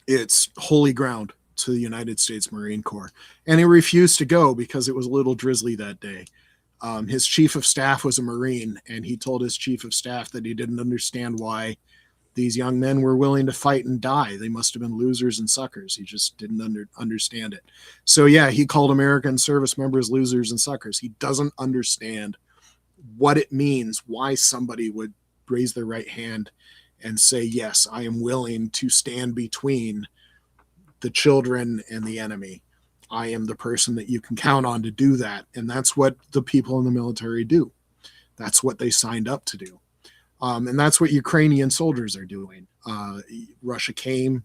It's holy ground to the United States Marine Corps. And he refused to go because it was a little drizzly that day. His chief of staff was a Marine, and he told his chief of staff that he didn't understand why these young men were willing to fight and die. They must have been losers and suckers. He just didn't understand it. So yeah, he called American service members losers and suckers. He doesn't understand what it means, why somebody would raise their right hand and say, yes, I am willing to stand between the children and the enemy. I am the person that you can count on to do that. And that's what the people in the military do. That's what they signed up to do. And that's what Ukrainian soldiers are doing. Russia came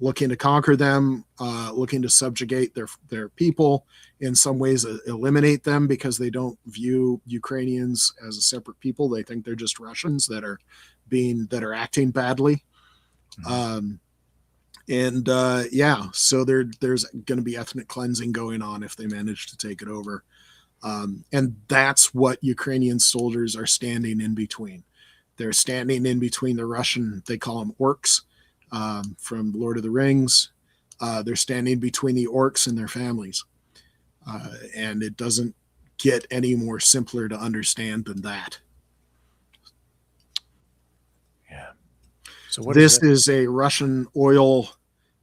looking to conquer them, looking to subjugate their people, in some ways eliminate them, because they don't view Ukrainians as a separate people. They think they're just Russians that are acting badly. So there's going to be ethnic cleansing going on if they manage to take it over. And that's what Ukrainian soldiers are standing in between. They're standing in between the Russian, they call them orcs, from Lord of the Rings. They're standing between the orcs and their families. And it doesn't get any more simpler to understand than that. Yeah. So this is a Russian oil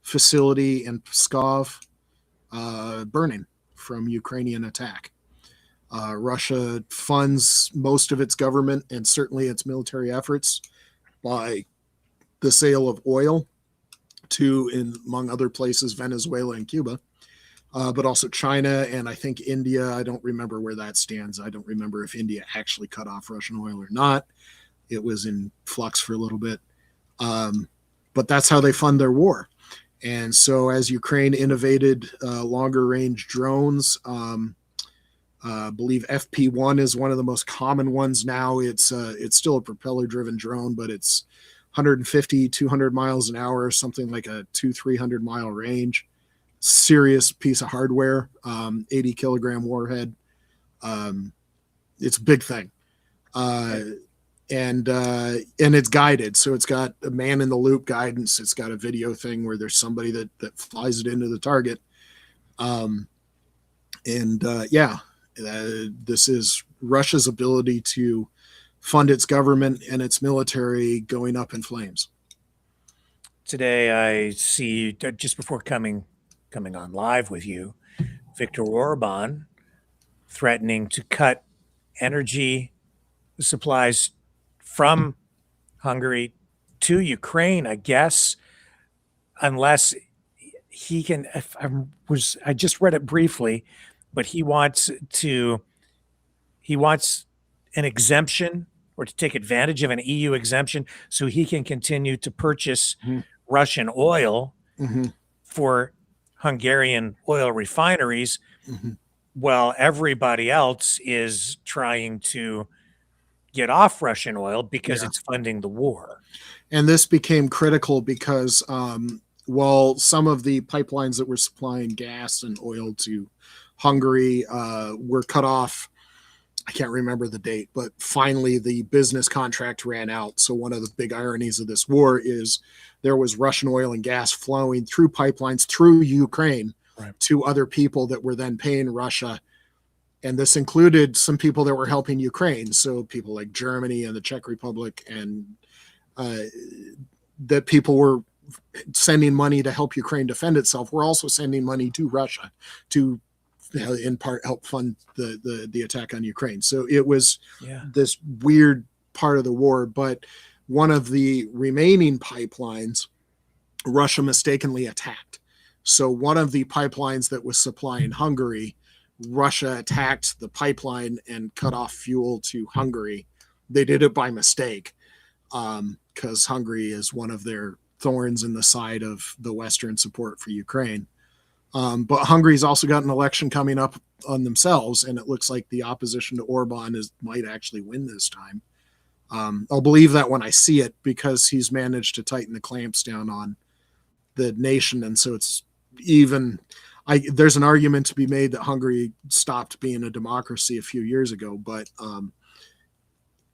facility in Pskov, burning from Ukrainian attack. Russia funds most of its government and certainly its military efforts by the sale of oil to, among other places, Venezuela and Cuba, but also China and I think India. I don't remember where that stands. I don't remember if India actually cut off Russian oil or not. It was in flux for a little bit. But that's how they fund their war. And so as Ukraine innovated longer range drones, I believe FP1 is one of the most common ones now. It's still a propeller driven drone, but it's 150, 200 miles an hour, something like a 200-300 mile range. Serious piece of hardware, 80 kilogram warhead. It's a big thing. And it's guided. So it's got a man in the loop guidance. It's got a video thing where there's somebody that flies it into the target. This is Russia's ability to fund its government and its military going up in flames. Today, I see, just before coming on live with you, Viktor Orban threatening to cut energy supplies from Hungary to Ukraine, I guess, unless he can. I just read it briefly, but he wants an exemption, or to take advantage of an EU exemption, so he can continue to purchase Russian oil for Hungarian oil refineries, while everybody else is trying to get off Russian oil because it's funding the war. And this became critical because while some of the pipelines that were supplying gas and oil to Hungary were cut off, I can't remember the date, but finally the business contract ran out. So one of the big ironies of this war is there was Russian oil and gas flowing through pipelines through Ukraine to other people that were then paying Russia. And this included some people that were helping Ukraine. So people like Germany and the Czech Republic, and that people were sending money to help Ukraine defend itself. We're also sending money to Russia to in part help fund the attack on Ukraine. So it was this weird part of the war, but one of the remaining pipelines, Russia mistakenly attacked. So one of the pipelines that was supplying Hungary, Russia attacked the pipeline and cut off fuel to Hungary. They did it by mistake, because Hungary is one of their thorns in the side of the Western support for Ukraine. But Hungary's also got an election coming up on themselves, and it looks like the opposition to Orban might actually win this time. I'll believe that when I see it, because he's managed to tighten the clamps down on the nation, and so it's even. There's an argument to be made that Hungary stopped being a democracy a few years ago, but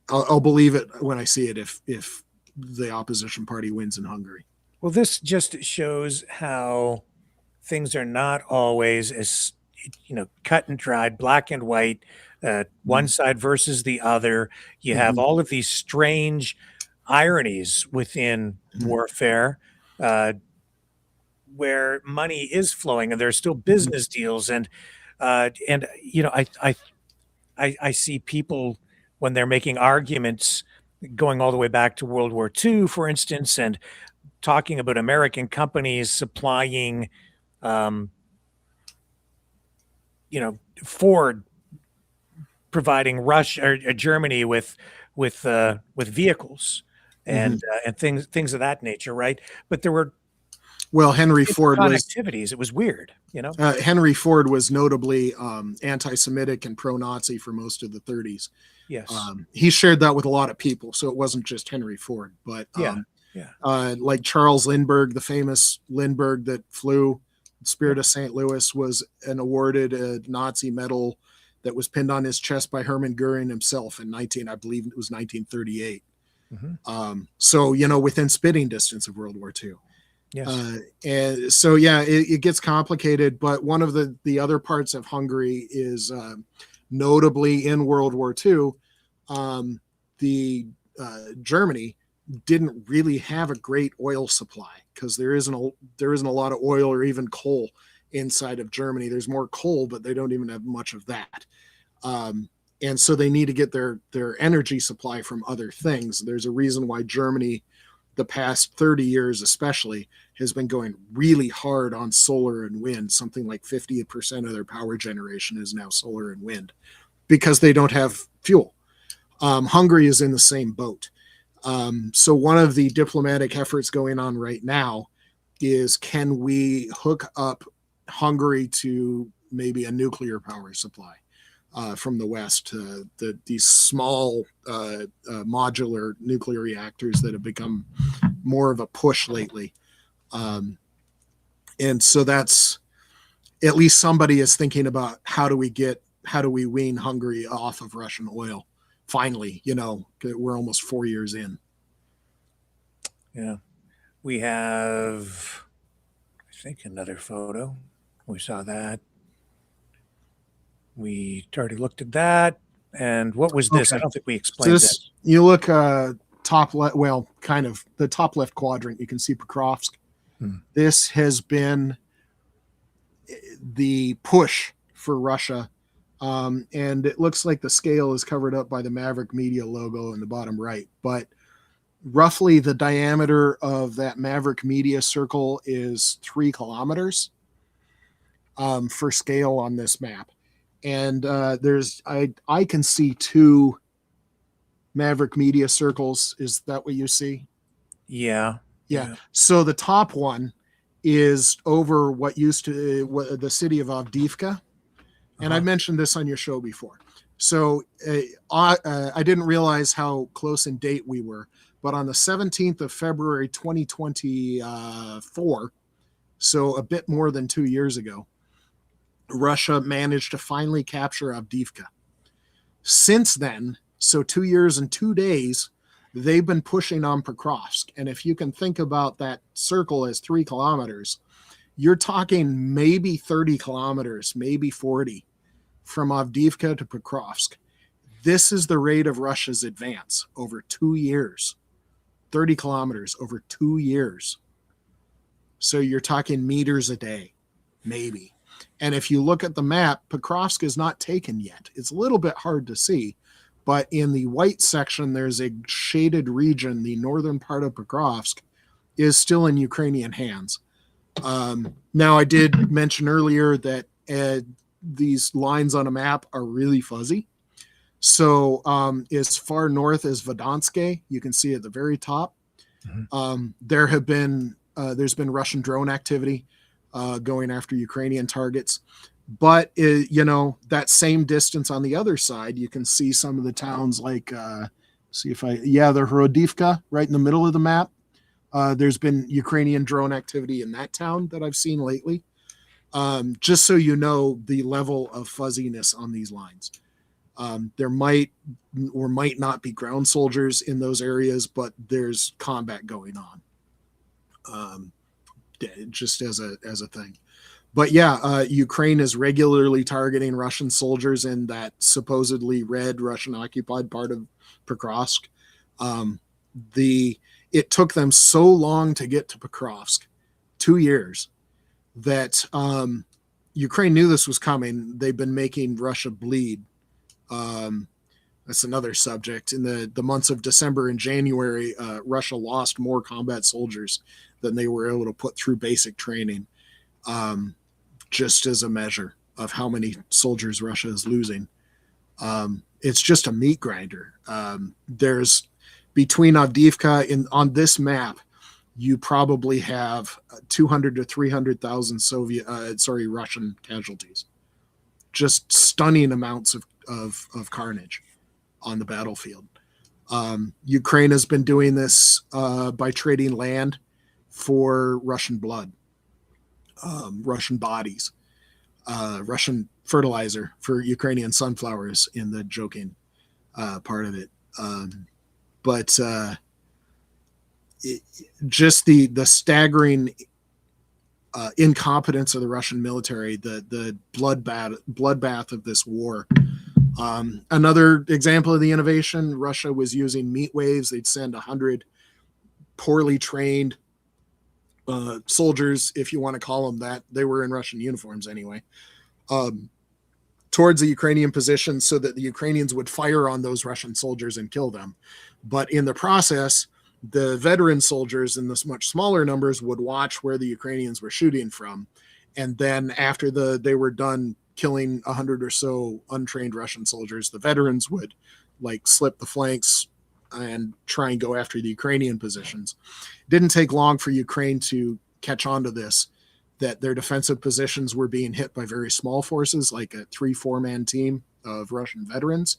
I'll believe it when I see it if the opposition party wins in Hungary. Well, this just shows how things are not always as, cut and dried, black and white, one side versus the other. You have all of these strange ironies within warfare, where money is flowing and there's still business deals. And I see people, when they're making arguments going all the way back to World War II, for instance, and talking about American companies supplying, Ford providing Russia or Germany with vehicles and things of that nature, right? But there were Henry Ford connectivities. It was weird, Henry Ford was notably anti-Semitic and pro-Nazi for most of the 30s. Yes, he shared that with a lot of people, so it wasn't just Henry Ford, but like Charles Lindbergh, the famous Lindbergh that flew Spirit of St. Louis, was awarded a Nazi medal that was pinned on his chest by Hermann Goering himself in I believe it was 1938. So within spitting distance of World War II. Yes. And so it gets complicated, but one of the other parts of Hungary is notably in World War II, Germany didn't really have a great oil supply, because there isn't a lot of oil or even coal inside of Germany. There's more coal, but they don't even have much of that. And so they need to get their energy supply from other things. There's a reason why Germany, the past 30 years especially, has been going really hard on solar and wind. Something like 50% of their power generation is now solar and wind, because they don't have fuel. Hungary is in the same boat. So one of the diplomatic efforts going on right now is, can we hook up Hungary to maybe a nuclear power supply from the West? These small modular nuclear reactors that have become more of a push lately. And so that's, at least somebody is thinking about how do we wean Hungary off of Russian oil? Finally, we're almost 4 years in. Yeah. We have, I think, another photo. We saw that. We already looked at that. And what was this? Okay. I don't think we explained this. You look top left, kind of the top left quadrant, you can see Pokrovsk. This has been the push for Russia. And it looks like the scale is covered up by the Maverick Media logo in the bottom right. But roughly the diameter of that Maverick Media circle is 3 kilometers for scale on this map. And I can see 2 Maverick Media circles. Is that what you see? Yeah. So the top one is over what used to the city of Avdiivka. And I've mentioned this on your show before. So I didn't realize how close in date we were. But on the 17th of February, 2024, so a bit more than 2 years ago, Russia managed to finally capture Avdiivka. Since then, so 2 years and 2 days, they've been pushing on Pokrovsk. And if you can think about that circle as 3 kilometers, you're talking maybe 30 kilometers, maybe 40 from Avdiivka to Pokrovsk. This is the rate of Russia's advance over 2 years. 30 kilometers over 2 years. So you're talking meters a day, maybe. And if you look at the map, Pokrovsk is not taken yet. It's a little bit hard to see, But in the white section, there's a shaded region. The northern part of Pokrovsk is still in Ukrainian hands. Now, I did mention earlier that these lines on a map are really fuzzy. So as far north as Verdansk, you can see at the very top, there's been Russian drone activity going after Ukrainian targets. But, that same distance on the other side, you can see some of the towns like, the Horodivka right in the middle of the map. There's been Ukrainian drone activity in that town that I've seen lately. Just so you know the level of fuzziness on these lines. There might or might not be ground soldiers in those areas, but there's combat going on. Just as a thing. But yeah, Ukraine is regularly targeting Russian soldiers in that supposedly red Russian occupied part of Pokrovsk. It took them so long to get to Pokrovsk, 2 years, that Ukraine knew this was coming. They've been making Russia bleed. That's another subject. In the months of December and January, Russia lost more combat soldiers than they were able to put through basic training, just as a measure of how many soldiers Russia is losing. It's just a meat grinder. There's between Avdiivka on this map, you probably have 200 to 300,000 Russian casualties. Just stunning amounts of carnage on the battlefield. Ukraine has been doing this by trading land for Russian blood, Russian bodies, Russian fertilizer for Ukrainian sunflowers in the joking part of it. Just the staggering incompetence of the Russian military, the bloodbath of this war. Another example of the innovation, Russia was using meat waves. They'd send 100 poorly trained soldiers, if you want to call them that. They were in Russian uniforms anyway, towards the Ukrainian positions so that the Ukrainians would fire on those Russian soldiers and kill them. But in the process, the veteran soldiers in this much smaller numbers would watch where the Ukrainians were shooting from. And then after they were done killing 100 or so untrained Russian soldiers, the veterans would slip the flanks and try and go after the Ukrainian positions. It didn't take long for Ukraine to catch on to this, that their defensive positions were being hit by very small forces, like a 3-4 man team of Russian veterans.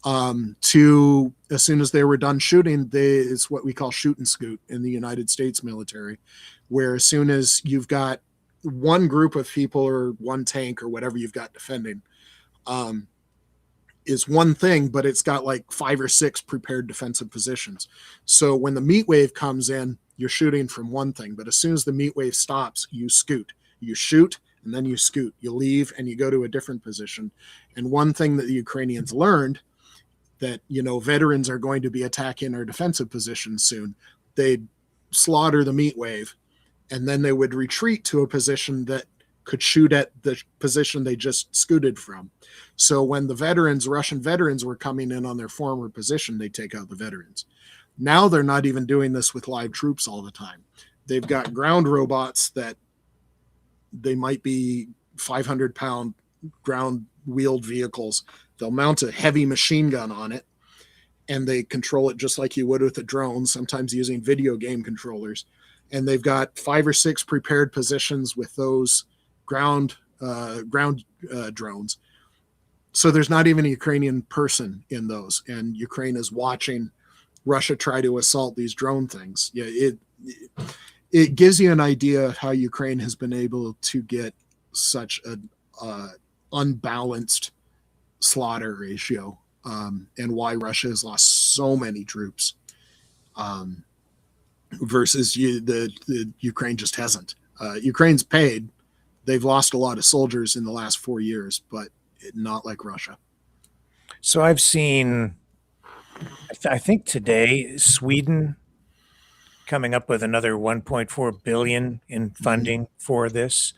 To as soon as they were done shooting, it's what we call shoot and scoot in the United States military, where as soon as you've got one group of people or one tank or whatever you've got defending, is one thing, but it's got 5 or 6 prepared defensive positions. So when the meat wave comes in, you're shooting from one thing, but as soon as the meat wave stops, you scoot, you shoot, and then you scoot, you leave and you go to a different position. And one thing that the Ukrainians learned, that, veterans are going to be attacking our defensive positions soon. They'd slaughter the meat wave, and then they would retreat to a position that could shoot at the position they just scooted from. So when the Russian veterans were coming in on their former position, they take out the veterans. Now they're not even doing this with live troops all the time. They've got ground robots that they might be 500-pound ground wheeled vehicles. They'll mount a heavy machine gun on it, and they control it just like you would with a drone, sometimes using video game controllers. And they've got 5 or 6 prepared positions with those ground drones. So there's not even a Ukrainian person in those, and Ukraine is watching Russia try to assault these drone things. Yeah, it gives you an idea of how Ukraine has been able to get such an unbalanced slaughter ratio, and why Russia has lost so many troops, versus the Ukraine just hasn't. Ukraine's paid. They've lost a lot of soldiers in the last 4 years, but not like Russia. So I've seen, I think today, Sweden coming up with another 1.4 billion in funding for this.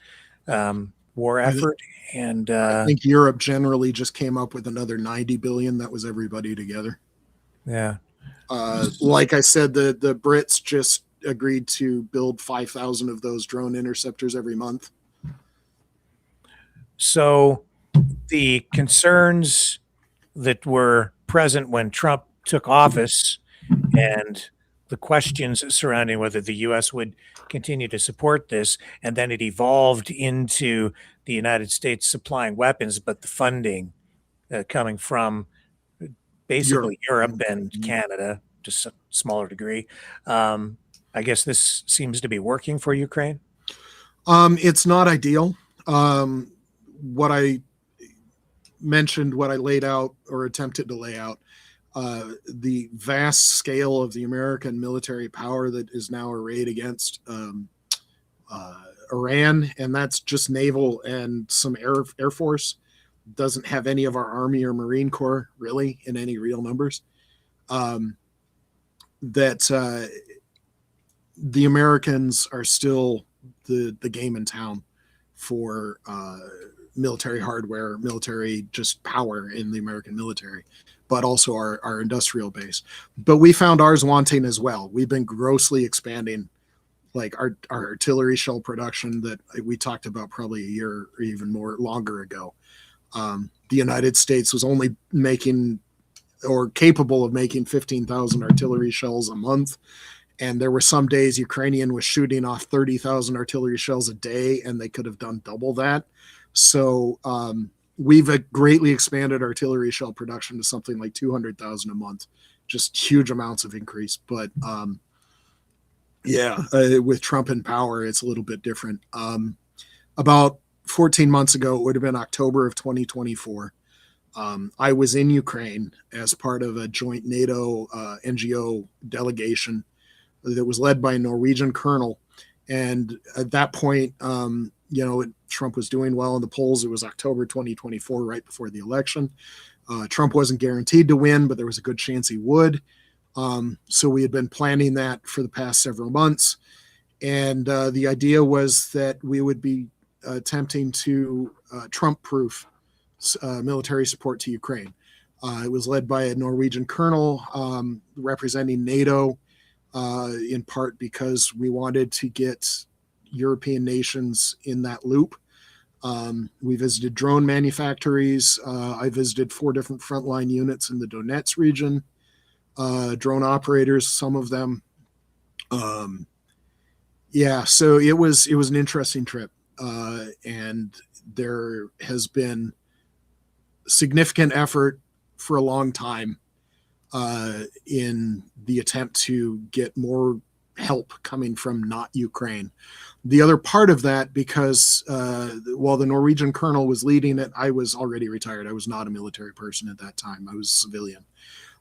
war effort. And I think Europe generally just came up with another 90 billion. That was everybody together. yeah. Like I said, the Brits just agreed to build 5,000 of those drone interceptors every month. So the concerns that were present when Trump took office and the questions surrounding whether the U.S. would continue to support this, and then it evolved into the United States supplying weapons, but the funding coming from basically Europe and Canada to a smaller degree. I guess this seems to be working for Ukraine. It's not ideal. What I mentioned, what I laid out or attempted to lay out, the vast scale of the American military power that is now arrayed against Iran, and that's just naval and some air force, doesn't have any of our Army or Marine Corps really in any real numbers. That the Americans are still the game in town for military hardware, military just power in the American military, but also our industrial base. But we found ours wanting as well. We've been grossly expanding like our artillery shell production that we talked about probably a year or even more longer ago. The United States was only making or capable of making 15,000 artillery shells a month. And there were some days Ukrainian was shooting off 30,000 artillery shells a day, and they could have done double that. So we've greatly expanded artillery shell production to something like 200,000 a month, just huge amounts of increase. But with Trump in power, it's a little bit different. About 14 months ago, it would have been October of 2024. I was in Ukraine as part of a joint NATO NGO delegation that was led by a Norwegian colonel. And at that point, Trump was doing well in the polls. It was October 2024, right before the election. Trump wasn't guaranteed to win, but there was a good chance he would. So we had been planning that for the past several months. And the idea was that we would be attempting to Trump-proof military support to Ukraine. It was led by a Norwegian colonel representing NATO, in part because we wanted to get European nations in that loop. We visited drone manufactories. I visited 4 different frontline units in the Donetsk region, drone operators, some of them. So it was an interesting trip. And there has been significant effort for a long time in the attempt to get more help coming from not Ukraine. The other part of that, because while the Norwegian colonel was leading it, I was already retired. I was not a military person at that time. I was a civilian.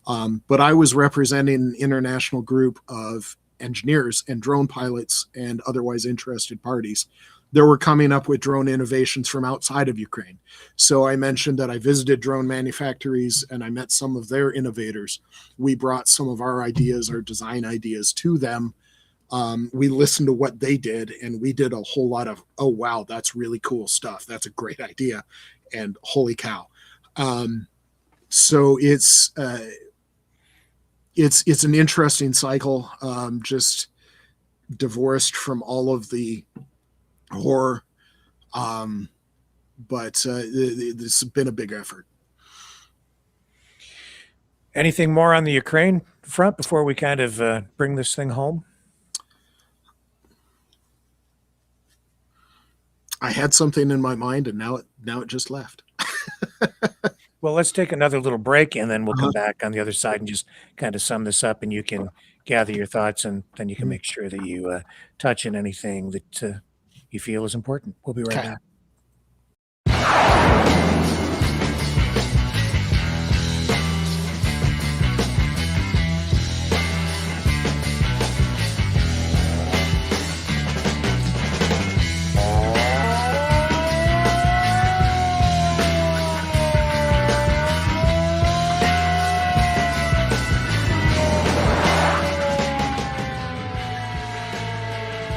But I was representing an international group of engineers and drone pilots and otherwise interested parties that were coming up with drone innovations from outside of Ukraine. So I mentioned that I visited drone manufactories and I met some of their innovators. We brought some of our ideas, our design ideas to them. We listened to what they did, and we did a whole lot of, oh, wow, that's really cool stuff. That's a great idea. And holy cow. So it's an interesting cycle, just divorced from all of the horror, but this has been a big effort. Anything more on the Ukraine front before we kind of bring this thing home? I had something in my mind, and now it just left. Well, let's take another little break, and then we'll come back on the other side and just kind of sum this up, and you can gather your thoughts, and then you can make sure that you touch on anything that you feel is important. We'll be right back.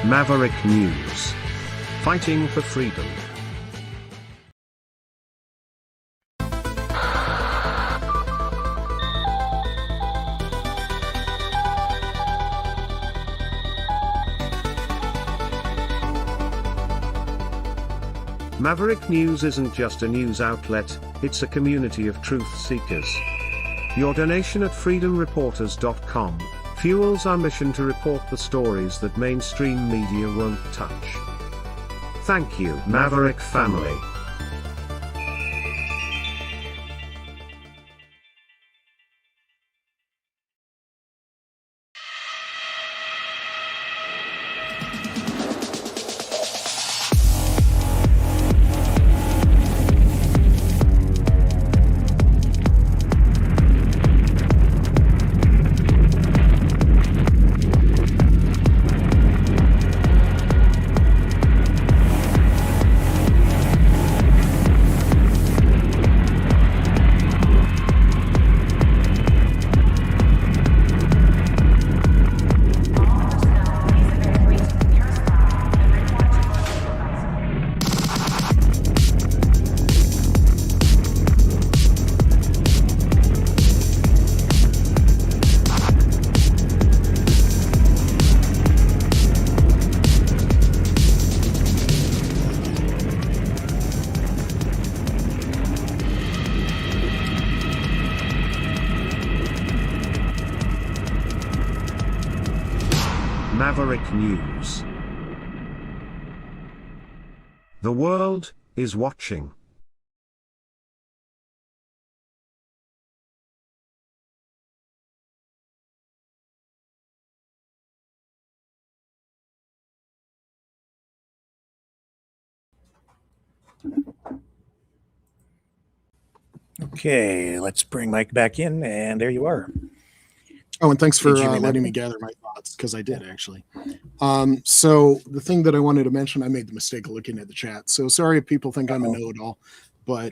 Maverick News. Fighting for freedom. Maverick News isn't just a news outlet, it's a community of truth seekers. Your donation at freedomreporters.com fuels our mission to report the stories that mainstream media won't touch. Thank you, Maverick family. Maverick News. The world is watching. Okay, let's bring Mike back in, and there you are. Oh, and thanks for Did you remember? letting me gather my thoughts, because I did actually. So the thing that I wanted to mention, I made the mistake of looking at the chat. So sorry if people think I'm a know-it-all, but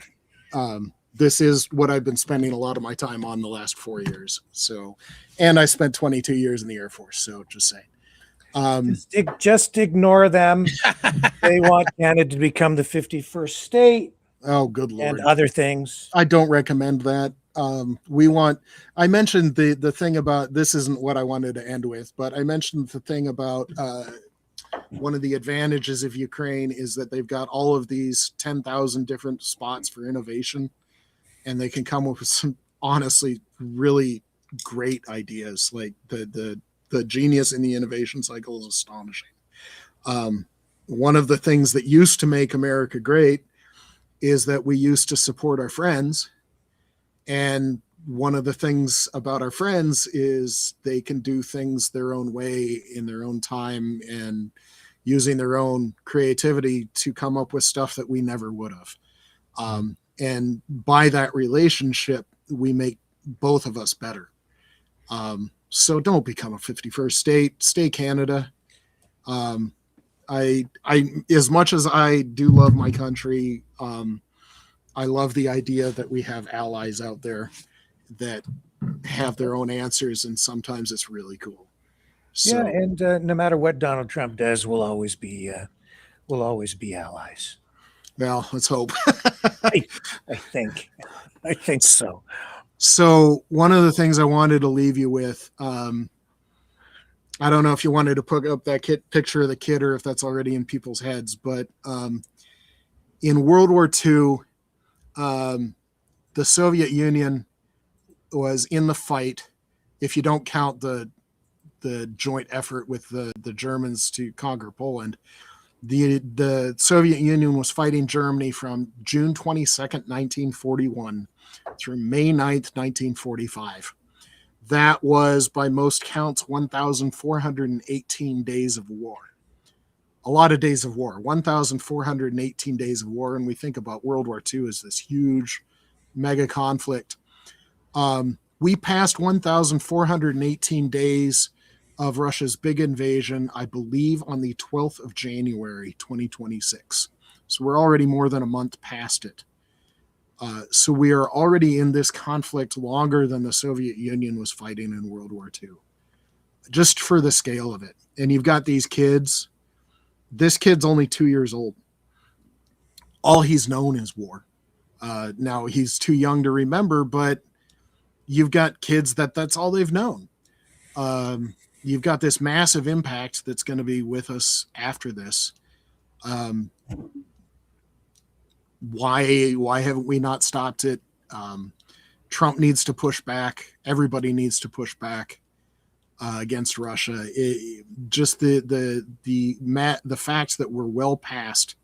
this is what I've been spending a lot of my time on the last 4 years. So, and I spent 22 years in the Air Force. So just saying. Just ignore them. They want Canada to become the 51st state. Oh, good Lord. And other things. I don't recommend that. I mentioned the thing about, this isn't what I wanted to end with, but I mentioned the thing about one of the advantages of Ukraine is that they've got all of these 10,000 different spots for innovation, and they can come up with some honestly really great ideas. Like the genius in the innovation cycle is astonishing. One of the things that used to make America great is that we used to support our friends. And one of the things about our friends is they can do things their own way in their own time and using their own creativity to come up with stuff that we never would have. And by that relationship, we make both of us better. So don't become a 51st state, stay Canada. I as much as I do love my country, I love the idea that we have allies out there that have their own answers, and sometimes it's really cool. So, Yeah, and no matter what Donald Trump does, we'll always be allies. well, let's hope. I think so. So one of the things I wanted to leave you with, I don't know if you wanted to put up that picture of the kid or if that's already in people's heads, but in World War II, the Soviet Union was in the fight, if you don't count the joint effort with the Germans to conquer Poland. The Soviet Union was fighting Germany from June 22nd, 1941 through May 9th, 1945. That was, by most counts, 1,418 days of war. A lot of days of war, 1,418 days of war. And we think about World War II as this huge mega conflict. We passed 1,418 days of Russia's big invasion, I believe, on the 12th of January, 2026. So we're already more than a month past it. So we are already in this conflict longer than the Soviet Union was fighting in World War II, just for the scale of it. And you've got these kids. This kid's only 2 years old. All he's known is war. Now he's too young to remember, but you've got kids that's all they've known. You've got this massive impact that's going to be with us after this. Why haven't we not stopped it? Trump needs to push back. Everybody needs to push back against Russia. Just the fact that we're well past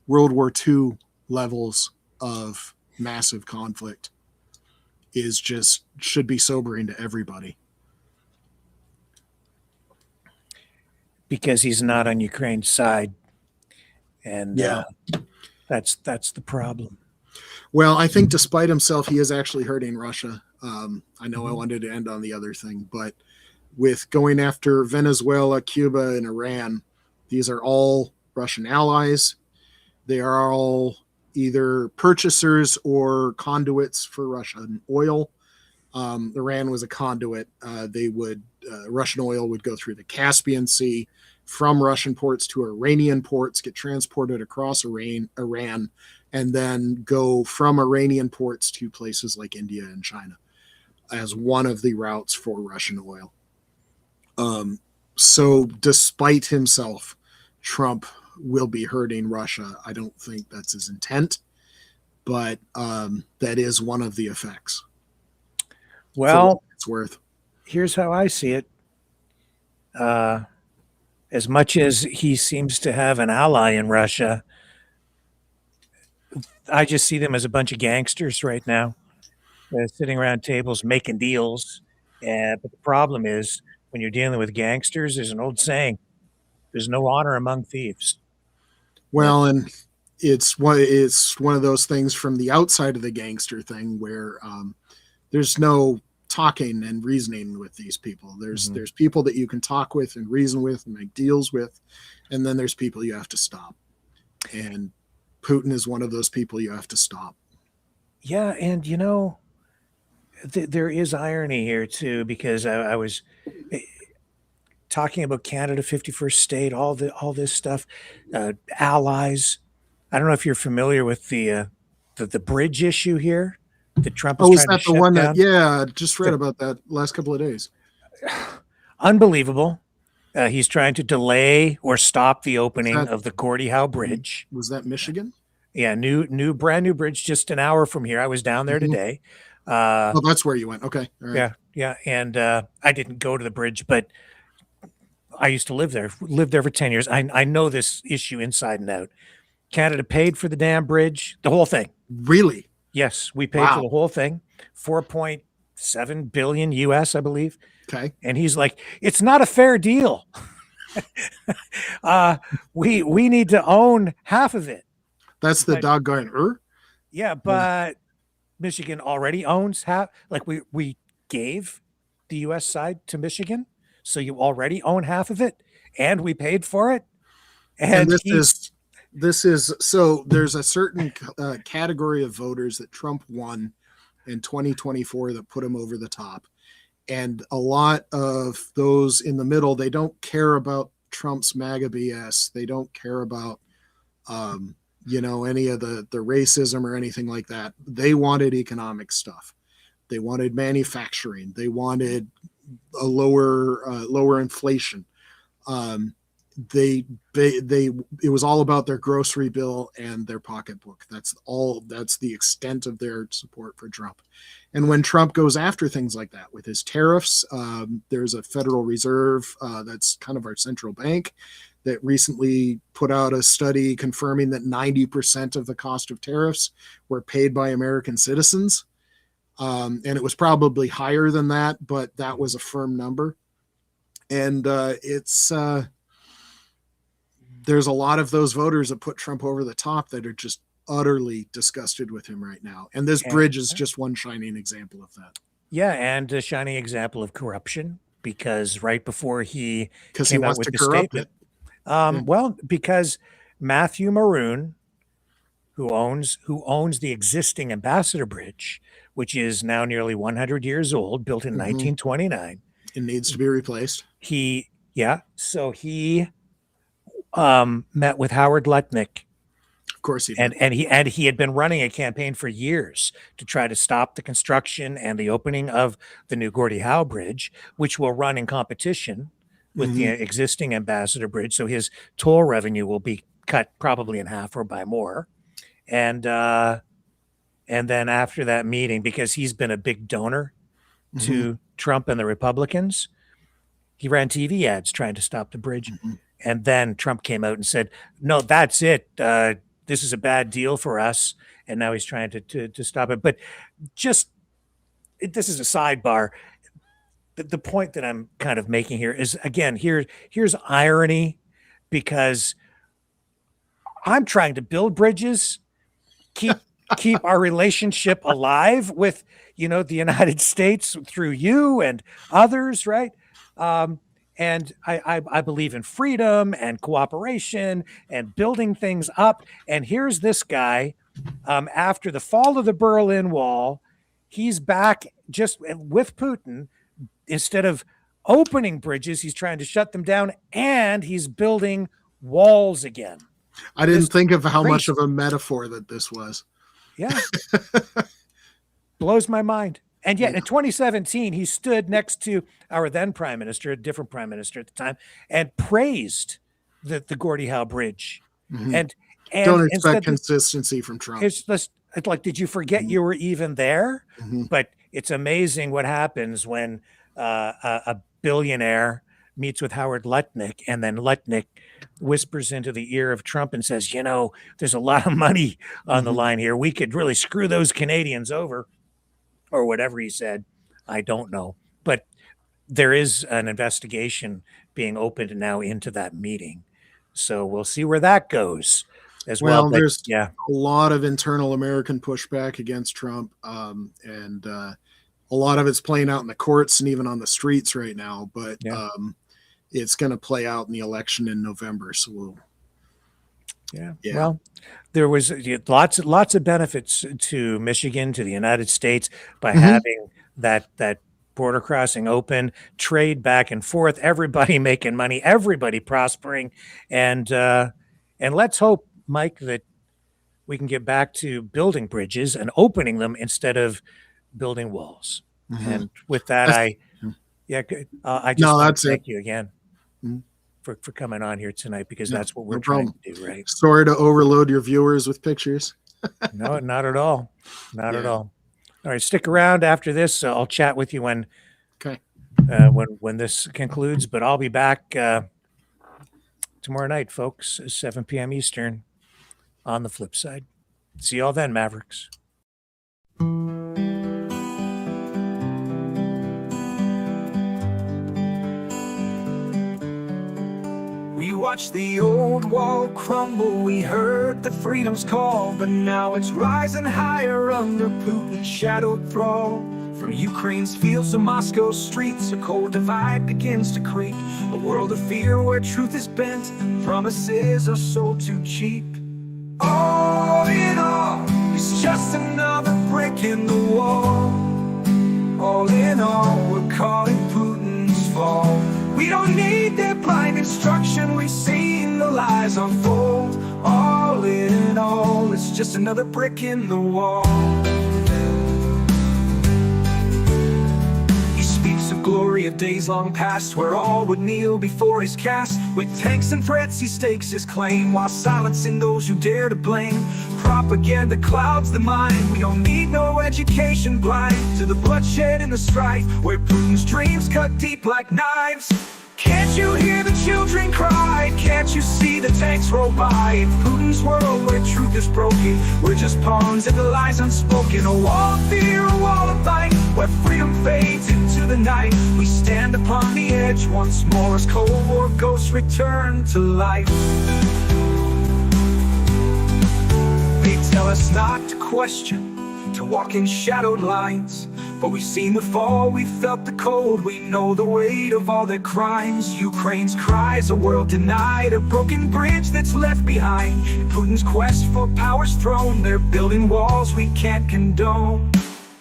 World War II levels of massive conflict should be sobering to everybody. Because he's not on Ukraine's side, and that's the problem. Well, I think despite himself, he is actually hurting Russia. I know I wanted to end on the other thing, but with going after Venezuela, Cuba, and Iran, these are all Russian allies. They are all either purchasers or conduits for Russian oil. Iran was a conduit. Russian oil would go through the Caspian Sea from Russian ports to Iranian ports, get transported across Iran, and then go from Iranian ports to places like India and China as one of the routes for Russian oil. So despite himself, Trump will be hurting Russia. I don't think that's his intent, but that is one of the effects. Well, it's worth. Here's how I see it. As much as he seems to have an ally in Russia, I just see them as a bunch of gangsters right now, sitting around tables making deals. But the problem is, when you're dealing with gangsters, there's an old saying: "There's no honor among thieves." Well, and it's one of those things from the outside of the gangster thing where there's no talking and reasoning with these people. There's people that you can talk with and reason with and make deals with, and then there's people you have to stop. And Putin is one of those people you have to stop. Yeah, and there is irony here too, because I was talking about Canada, 51st state, all this stuff, allies. I don't know if you're familiar with the bridge issue here that Trump is trying to shut down. Yeah, just read about that last couple of days. Unbelievable. He's trying to delay or stop the opening of the Gordie Howe Bridge. Was that Michigan? Yeah, brand new bridge just an hour from here. I was down there today. That's where you went. Okay. All right. Yeah. And I didn't go to the bridge, but I used to live there for 10 years. I know this issue inside and out. Canada paid for the damn bridge, the whole thing. Really? Yes, we paid for the whole thing, $4.7 billion US, I believe. Okay. And he's like, it's not a fair deal. We need to own half of it. That's the doggone. Yeah, but Michigan already owns half. Like we gave the US side to Michigan, so you already own half of it, and we paid for it. And this is so there's a certain category of voters that Trump won in 2024 that put him over the top. And a lot of those in the middle, they don't care about Trump's MAGA BS. They don't care about, any of the racism or anything like that. They wanted economic stuff. They wanted manufacturing. They wanted a lower inflation. It was all about their grocery bill and their pocketbook. That's the extent of their support for Trump. And when Trump goes after things like that with his tariffs, there's a Federal Reserve that's kind of our central bank that recently put out a study confirming that 90% of the cost of tariffs were paid by American citizens. And it was probably higher than that, but that was a firm number. And there's a lot of those voters that put Trump over the top that are just utterly disgusted with him right now. And this bridge is just one shining example of that. Yeah, and a shining example of corruption, because right before he came out with the statement, well, because Matthew Maroon, who owns the existing Ambassador Bridge, which is now nearly 100 years old, built in 1929. It needs to be replaced. He met with Howard Lutnick. Of course he did. And he had been running a campaign for years to try to stop the construction and the opening of the new Gordie Howe Bridge, which will run in competition with the existing Ambassador Bridge. So his toll revenue will be cut probably in half or by more. And then after that meeting, because he's been a big donor to Trump and the Republicans, he ran TV ads trying to stop the bridge. And then Trump came out and said, no, that's it. This is a bad deal for us. And now he's trying to stop it. But this is a sidebar. The point that I'm kind of making here is, again, here's irony, because I'm trying to build bridges, keep our relationship alive with, the United States through you and others, right? And I believe in freedom and cooperation and building things up. And here's this guy, after the fall of the Berlin Wall, he's back just with Putin. Instead of opening bridges, he's trying to shut them down, and he's building walls again. I didn't think of how much of a metaphor that this was. Yeah. Blows my mind. And yet in 2017, he stood next to our then prime minister, a different prime minister at the time, and praised the Gordie Howe Bridge. And don't expect consistency from Trump. It's like, did you forget you were even there? But it's amazing what happens when a billionaire meets with Howard Lutnick, and then Lutnick whispers into the ear of Trump and says, there's a lot of money on the line here. We could really screw those Canadians over, or whatever he said. I don't know. But there is an investigation being opened now into that meeting. So we'll see where that goes as well. But, there's a lot of internal American pushback against Trump. And a lot of it's playing out in the courts and even on the streets right now. But it's going to play out in the election in November. So we'll. Yeah. Well, there was lots of benefits to Michigan, to the United States, by having that border crossing open, trade back and forth, everybody making money, everybody prospering, and let's hope, Mike, that we can get back to building bridges and opening them instead of building walls. And with that, I just thank you again. For coming on here tonight, because that's what we're trying to do, right? Sorry to overload your viewers with pictures. No, not at all. Not at all. All right, stick around after this. I'll chat with you when this concludes, but I'll be back tomorrow night, folks, 7 p.m. Eastern on the flip side. See y'all then, Mavericks. We watched the old wall crumble, we heard the freedom's call, but now it's rising higher under Putin's shadowed thrall. From Ukraine's fields to Moscow's streets, a cold divide begins to creep. A world of fear where truth is bent and promises are sold too cheap. All in all, it's just another brick in the wall. All in all, we're calling Putin's fall. We don't need their blind instruction, we've seen the lies unfold. All in all, it's just another brick in the wall. He speaks of glory of days long past, where all would kneel before his cast. With tanks and threats he stakes his claim, while silencing those who dare to blame. Propaganda clouds the mind, we don't need no education, blind to the bloodshed and the strife, where Putin's dreams cut deep like knives. Can't you hear the children cry? Can't you see the tanks roll by? In Putin's world where truth is broken, we're just pawns in the lies unspoken. A wall of fear, a wall of light, where freedom fades into the night. We stand upon the edge once more as Cold War ghosts return to life. They tell us not to question, to walk in shadowed lines, but we've seen the fall, we've felt the cold, we know the weight of all their crimes. Ukraine's cries, a world denied, a broken bridge that's left behind. In Putin's quest for power's throne, they're building walls we can't condone.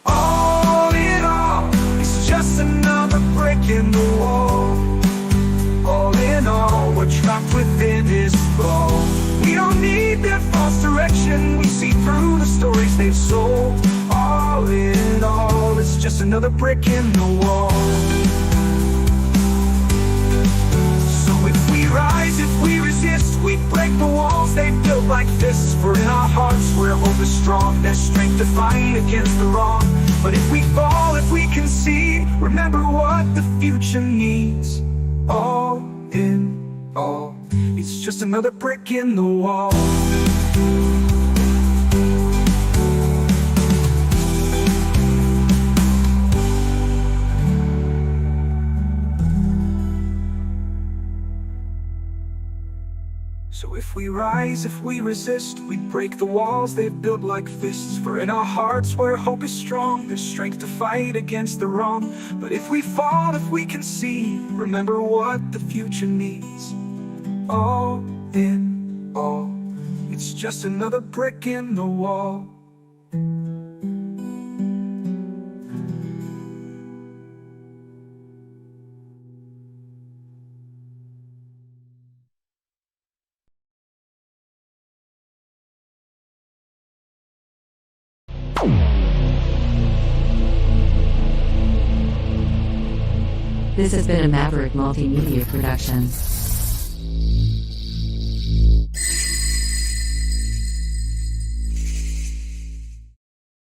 All in all, it's just another brick in the wall. All in all, we're trapped within his thrall. We don't need their false direction, we see through the stories they've sold. All in all, it's just another brick in the wall. So if we rise, if we resist, we break the walls they built like fists. For in our hearts we're where hope is strong, there's strength to fight against the wrong. But if we fall, if we concede, remember what the future needs. All in all, it's just another brick in the wall. So if we rise, if we resist, we break the walls they've built like fists. For in our hearts where hope is strong, there's strength to fight against the wrong. But if we fall, if we concede, remember what the future needs. All in all, it's just another brick in the wall. This has been a Maverick Multimedia production.